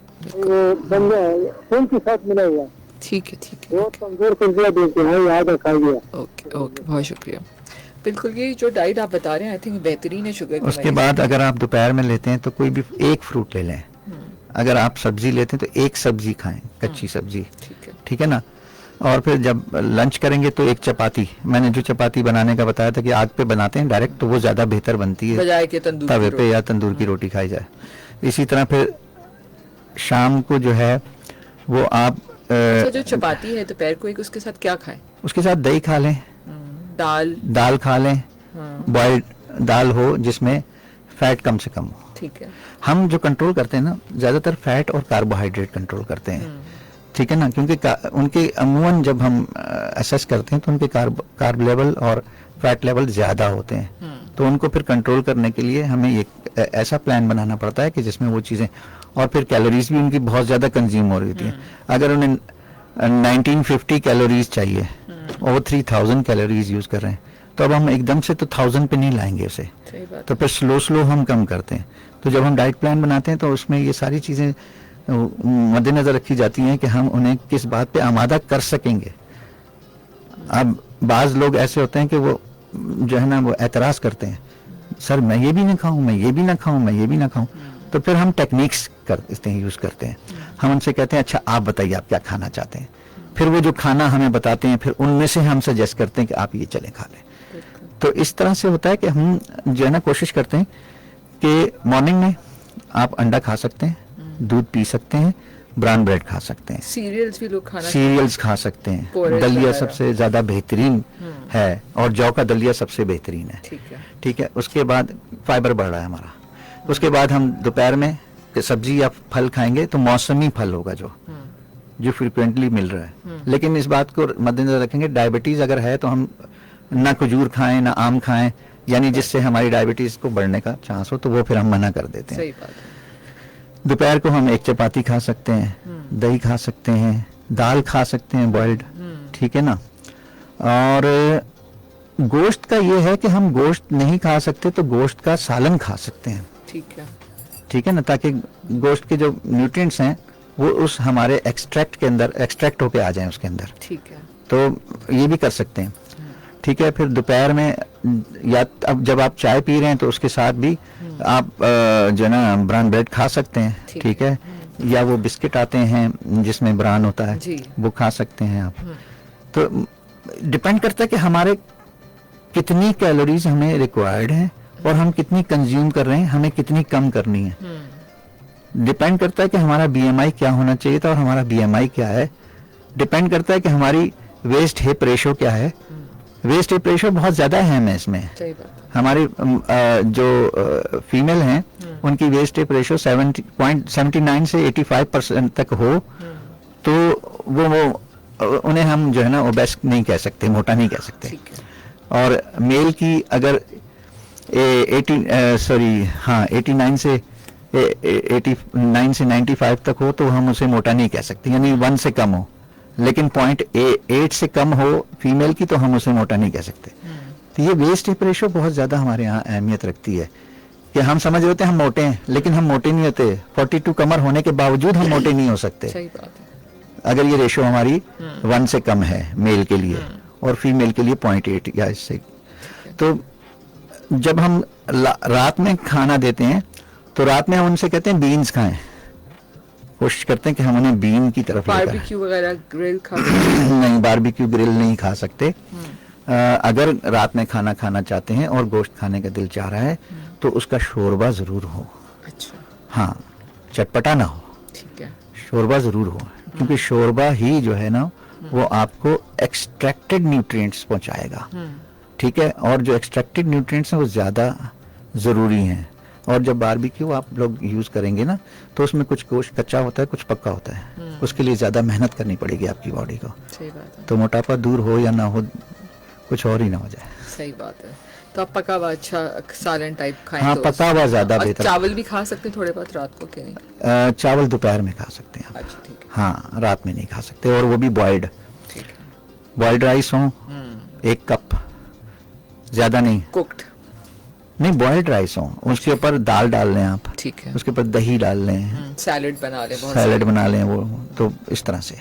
खून के साथ मिला हुआ। ठीक है ठीक है, बहुत कमजोर कर दिया, बिल्कुल आधा खा गया। ओके ओके, बहुत शुक्रिया। बिल्कुल, ये जो डाइट आप बता रहे हैं आई थिंक बेहतरीन है शुगर। उसके बाद अगर आप दोपहर में लेते हैं तो कोई भी एक फ्रूट ले लें। अगर आप सब्जी लेते हैं तो एक सब्जी खाएं, कच्ची सब्जी, ठीक है ना। और फिर जब लंच करेंगे तो एक चपाती, मैंने जो चपाती बनाने का बताया था कि आग पे बनाते हैं डायरेक्ट, तो वो ज्यादा बेहतर बनती है, बजाय के तवे पे या तंदूर की रोटी खाई जाए। इसी तरह फिर शाम को जो है वो आप जो चपाती है दोपहर को, एक उसके साथ क्या खाएं? उसके साथ दही खा लें, दाल खा लें, बॉइल्ड दाल हो जिसमें फैट कम से कम हो। ठीक है। हम जो कंट्रोल करते हैं ना, ज्यादातर फैट और कार्बोहाइड्रेट कंट्रोल करते हैं, ठीक है ना, क्योंकि उनके अमूमन जब हम असेस करते हैं तो उनके कार्ब लेवल और फैट लेवल ज्यादा होते हैं, तो उनको फिर कंट्रोल करने के लिए हमें एक ऐसा प्लान बनाना पड़ता है कि जिसमें वो चीजें, और फिर कैलोरीज भी उनकी बहुत ज्यादा कंज्यूम हो रही होती है। अगर उन्हें 1950 कैलोरीज चाहिए और वो 3000 कैलोरीज यूज कर रहे हैं, तो अब हम एकदम से तो 1000 पे नहीं लाएंगे उसे, तो फिर स्लो हम कम करते हैं। तो जब हम डाइट प्लान बनाते हैं तो उसमें ये सारी चीजें मद्देनजर रखी जाती हैं कि हम उन्हें किस बात पे आमादा कर सकेंगे। अब बाज लोग ऐसे होते हैं कि वो जो है ना वो एतराज करते हैं, सर मैं ये भी ना खाऊं, मैं ये भी ना खाऊं, मैं ये भी ना खाऊं। तो फिर हम टेक्निक्स करते हैं, यूज करते हैं। हम उनसे कहते हैं अच्छा आप बताइए आप क्या खाना चाहते हैं, फिर वो जो खाना हमें बताते हैं फिर उनमें से हम सजेस्ट करते हैं कि आप ये चले खा लें। तो इस तरह से होता है कि हम जो है ना कोशिश करते हैं कि मॉर्निंग में आप अंडा खा सकते हैं, दूध पी सकते हैं, ब्राउन ब्रेड खा सकते हैं, सीरियल्स भी लोग खाना सीरियल्स खा सकते हैं, दलिया सबसे ज्यादा बेहतरीन है, और जौ का दलिया सबसे बेहतरीन है। ठीक है, उसके बाद फाइबर बढ़ रहा है हमारा। उसके बाद हम दोपहर में सब्जी या फल खाएंगे तो मौसमी फल होगा जो फ्रिक्वेंटली मिल रहा है। लेकिन इस बात को मद्देनजर रखेंगे, डायबिटीज अगर है तो हम ना खजूर खाएं ना आम खाएं, यानी जिससे हमारी डायबिटीज को बढ़ने का चांस हो, तो वो फिर हम मना कर देते हैं। दोपहर को हम एक चपाती खा सकते हैं, दही खा सकते हैं, दाल खा सकते हैं बॉइल्ड, ठीक है ना। और गोश्त का ये है कि हम गोश्त नहीं खा सकते तो गोश्त का सालन खा सकते हैं, ठीक है ना, ताकि गोश्त के जो न्यूट्रिएंट्स हैं वो उस हमारे एक्सट्रैक्ट के अंदर एक्सट्रैक्ट होके आ जाएं उसके अंदर, ठीक है, तो ये भी कर सकते हैं। ठीक है, फिर दोपहर में या अब जब आप चाय पी रहे हैं तो उसके साथ भी आप जो है ना ब्राउन ब्रेड खा सकते हैं, ठीक है, या वो बिस्किट आते हैं जिसमें ब्राउन होता है, वो खा सकते हैं आप। तो डिपेंड करता है कि हमारे कितनी कैलोरीज हमें रिक्वायर्ड है और हम कितनी कंज्यूम कर रहे हैं, हमें कितनी कम करनी है। डिपेंड करता है कि हमारा बीएमआई क्या होना चाहिए था और हमारा बीएमआई क्या है। डिपेंड करता है कि हमारी वेस्ट हिप रेशो क्या है। वेस्ट हिप रेशो बहुत ज्यादा अहम है इसमें। हमारी जो फीमेल हैं उनकी वेस्ट हिप रेशो 70.79 से 85% तक हो तो वो उन्हें हम जो है ना ओबेस नहीं कह सकते, मोटा नहीं कह सकते। और मेल की अगर 89 से 95 तक हो तो हम उसे मोटा नहीं कह सकते, यानी 1 से कम हो। लेकिन 0.8 से कम हो फीमेल की तो हम उसे मोटा नहीं कह सकते। तो ये वेस्ट हिप रेशो बहुत ज्यादा हमारे यहाँ अहमियत रखती है कि हम समझ होते हैं हम मोटे हैं, लेकिन हम मोटे नहीं होते। 42 कमर होने के बावजूद हम मोटे नहीं हो सकते। सही बात है। अगर ये रेशो हमारी 1 से कम है मेल के लिए और फीमेल के लिए 0.8 या इससे। तो जब हम रात में खाना देते हैं तो रात में हम उनसे कहते हैं बीन्स खाएं, कोशिश करते हैं कि हम उन्हें बीन की तरफ बारबेक्यू वगैरह ग्रिल खा नहीं, बारबेक्यू ग्रिल नहीं खा सकते। अगर रात में खाना खाना चाहते हैं और गोश्त खाने का दिल चाह रहा है तो उसका शोरबा जरूर हो। अच्छा। हाँ, चटपटा ना हो, ठीक है, शोरबा जरूर हो, क्योंकि शोरबा ही जो है ना वो आपको एक्सट्रैक्टेड न्यूट्रिएंट्स पहुंचाएगा, ठीक है। और जो एक्सट्रैक्टेड न्यूट्रिएंट्स हैं वो ज्यादा जरूरी हैं। और जब बारबेक्यू आप लोग यूज करेंगे ना तो उसमें कुछ गोश्त कच्चा होता है, कुछ पक्का होता है, उसके लिए ज्यादा मेहनत करनी पड़ेगी आपकी बॉडी को। सही बात है। तो मोटापा दूर हो या ना हो, कुछ और ही ना हो जाए। सही बात है। तो आप पका हुआ अच्छा सालन टाइप खाएं। हाँ, पका हुआ ज्यादा बेहतर। चावल भी खा सकते हैं थोड़े बहुत रात को कि नहीं? चावल दोपहर में खा सकते हैं। अच्छा, ठीक है। हाँ, रात में नहीं खा सकते, और वो भी बॉइल्ड। ठीक है। बॉइल्ड राइस हो 1 कप, ज्यादा नहीं, कुक्ड नहीं, बॉइल्ड राइस हो, उसके ऊपर दाल डाल लें आप, ठीक है, उसके ऊपर दही डाल लें, सैलेड बना लें, वो तो इस तरह से।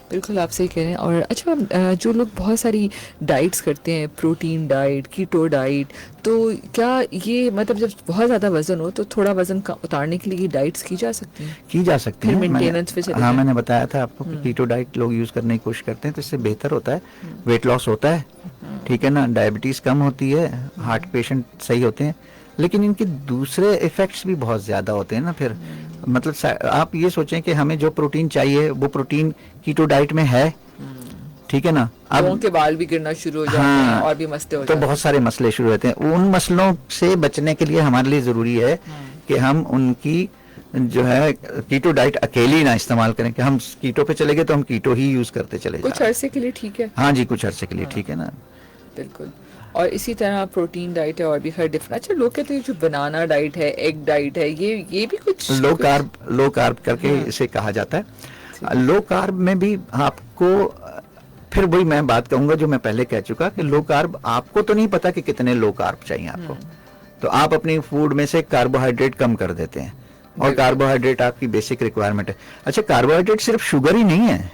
बिल्कुल आप सही कह रहे हैं। और अच्छा, जो लोग बहुत सारी डाइट्स करते हैं, प्रोटीन डाइट, कीटो डाइट, तो क्या ये मतलब जब बहुत ज्यादा वजन हो तो थोड़ा वजन उतारने के लिए डाइट्स की जा सकती हैं? की जा सकती है। मेंटेनेंस पे चले। हाँ, मैंने बताया था आपको कि कीटो डाइट लोग यूज करने की कोशिश करते हैं तो इससे बेहतर होता है, वेट लॉस होता है, ठीक है ना, डायबिटीज कम होती है, हार्ट पेशेंट सही होते हैं। लेकिन इनके दूसरे इफेक्ट्स भी बहुत ज्यादा होते हैं ना। फिर मतलब आप ये सोचें कि हमें जो प्रोटीन चाहिए वो प्रोटीन कीटो डाइट में है, ठीक है ना। अब के बाल भी गिरना शुरू हो जाते हैं और भी मसले हो जाते हैं, तो बहुत सारे मसले शुरू होते हैं। उन मसलों से बचने के लिए हमारे लिए जरूरी है कि हम उनकी जो है कीटो डाइट अकेली ना इस्तेमाल करें कि हम कीटो पे चले गए तो हम कीटो ही यूज करते चले जाएं। कुछ अरसे के लिए ठीक है। हाँ जी, कुछ अरसे के लिए ठीक है ना। बिल्कुल। और इसी तरह प्रोटीन डाइट है और भी हर डिफरेंट। अच्छा, लोग कहते हैं जो बनाना डाइट है, एग डाइट है, ये भी कुछ लो कार्ब करके इसे कहा जाता है। लो कार्ब में भी आपको फिर वही मैं बात कहूंगा जो मैं पहले कह चुका कि लो कार्ब आपको तो नहीं पता कि कितने लो कार्ब चाहिए आपको, तो आप अपनी फूड में से कार्बोहाइड्रेट कम कर देते हैं और कार्बोहाइड्रेट आपकी बेसिक रिक्वायरमेंट है। अच्छा, कार्बोहाइड्रेट सिर्फ शुगर ही नहीं है,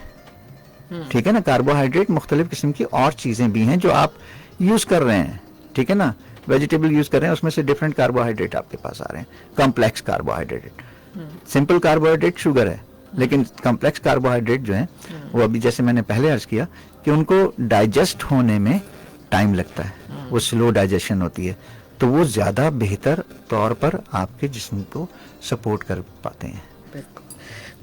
ठीक है ना, कार्बोहाइड्रेट मुख्तलिफ किस्म की और चीजें भी हैं जो आप यूज कर रहे हैं, ठीक है ना। वेजिटेबल यूज कर रहे हैं, उसमें से डिफरेंट कार्बोहाइड्रेट आपके पास आ रहे हैं, complex carbohydrate. Simple carbohydrate sugar है, लेकिन कॉम्प्लेक्स कार्बोहाइड्रेट जो है वो अभी जैसे मैंने पहले अर्ज किया कि उनको डाइजेस्ट होने में टाइम लगता है, वो स्लो डाइजेशन होती है, तो वो ज्यादा बेहतर तौर पर आपके जिस्म को सपोर्ट कर पाते हैं।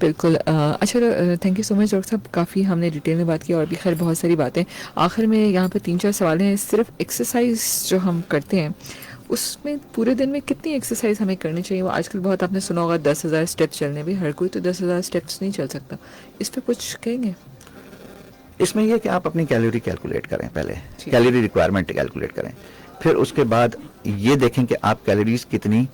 बिल्कुल अच्छा, thank you so much doctor साहब, काफ़ी हमने डिटेल में बात की और भी खैर बहुत सारी बातें। आखिर में यहाँ पे 3-4 सवाल हैं। सिर्फ एक्सरसाइज जो हम करते हैं उसमें पूरे दिन में कितनी एक्सरसाइज हमें करनी चाहिए? वो आजकल बहुत आपने सुना होगा 10,000 स्टेप्स चलने भी, हर कोई तो 10,000 स्टेप्स नहीं चल सकता, इस पर कुछ कहेंगे? इसमें यह कि आप अपनी कैलोरी कैलकुलेट करें, पहले ठीक। कैलोरी रिक्वायरमेंट कैलकुलेट करें, फिर उसके बाद ये देखें कि आप कैलोरीज कितनी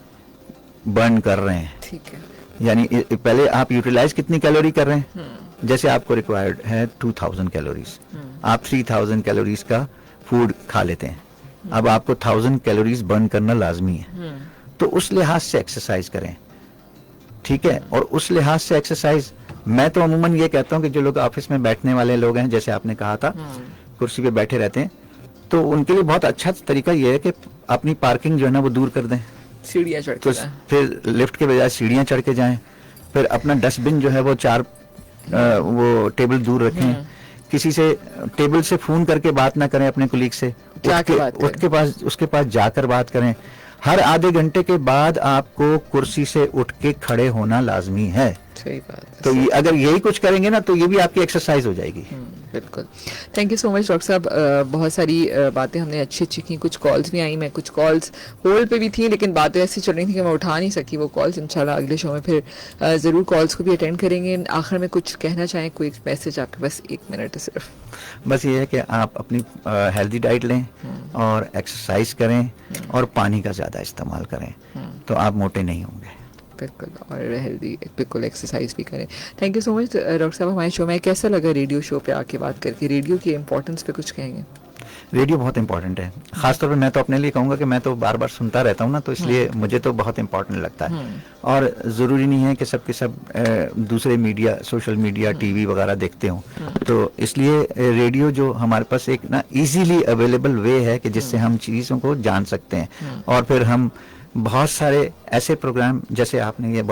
बर्न कर रहे हैं। ठीक है। यानी पहले आप यूटिलाइज कितनी कैलोरी कर रहे हैं। जैसे आपको रिक्वायर्ड है 2000 कैलोरीज, आप 3000 कैलोरीज का फूड खा लेते हैं, अब आपको 1000 कैलोरीज बर्न करना लाजमी है, तो उस लिहाज से एक्सरसाइज करें, ठीक है। और उस लिहाज से एक्सरसाइज मैं तो अमूमन ये कहता हूं कि जो लोग ऑफिस में बैठने वाले लोग हैं, जैसे आपने कहा था कुर्सी पे बैठे रहते हैं, तो उनके लिए बहुत अच्छा तरीका ये है कि अपनी पार्किंग जो है ना वो दूर कर दें, सीढ़ियाँ चढ़ तो के जाएं। फिर लिफ्ट के बजाय सीढ़ियाँ चढ़ के जाएं, फिर अपना डस्टबिन जो है वो 4 वो टेबल दूर रखें, किसी से टेबल से फोन करके बात ना करें, अपने कुलीग से उसके पास जाकर बात करें। हर आधे घंटे के बाद आपको कुर्सी से उठ के खड़े होना लाजमी है। सही बात है। तो ये अगर यही कुछ करेंगे ना तो ये भी आपकी एक्सरसाइज हो जाएगी। बिल्कुल। Thank you so much doctor साहब, बहुत सारी बातें हमने अच्छी अच्छी की, कुछ कॉल्स भी आई, मैं कुछ कॉल्स होल्ड पे भी थी लेकिन बातें ऐसी चल रही थी कि मैं उठा नहीं सकी वो कॉल्स। इंशाल्लाह अगले शो में फिर ज़रूर कॉल्स को भी अटेंड करेंगे। आखिर में कुछ कहना चाहें, कोई मैसेज आपके बस 1 मिनट है सिर्फ? बस ये है कि आप अपनी हेल्दी डाइट लें और एक्सरसाइज करें और पानी का ज़्यादा इस्तेमाल करें, तो आप मोटे नहीं होंगे। बिल्कुल, और हेल्दी बिल्कुल एक्सरसाइज भी करें। Thank you so much doctor साहब, हमारे शो में कैसा लगा रेडियो शो पे आके बात करके? रेडियो की इम्पोर्टेंस पे कुछ कहेंगे? रेडियो बहुत इंपॉर्टेंट है, खासतौर पे मैं तो अपने लिए कहूँगा कि मैं तो बार बार सुनता रहता हूँ ना, तो इसलिए मुझे तो बहुत इंपॉर्टेंट लगता है। और ज़रूरी नहीं है कि सब के सब दूसरे मीडिया, सोशल मीडिया, टीवी वगैरह देखते हों, तो इसलिए रेडियो जो हमारे पास एक ना इजीली अवेलेबल वे है कि जिससे हम चीज़ों को जान सकते हैं। और फिर हम बहुत सारे ऐसे प्रोग्राम, जैसे आपने ये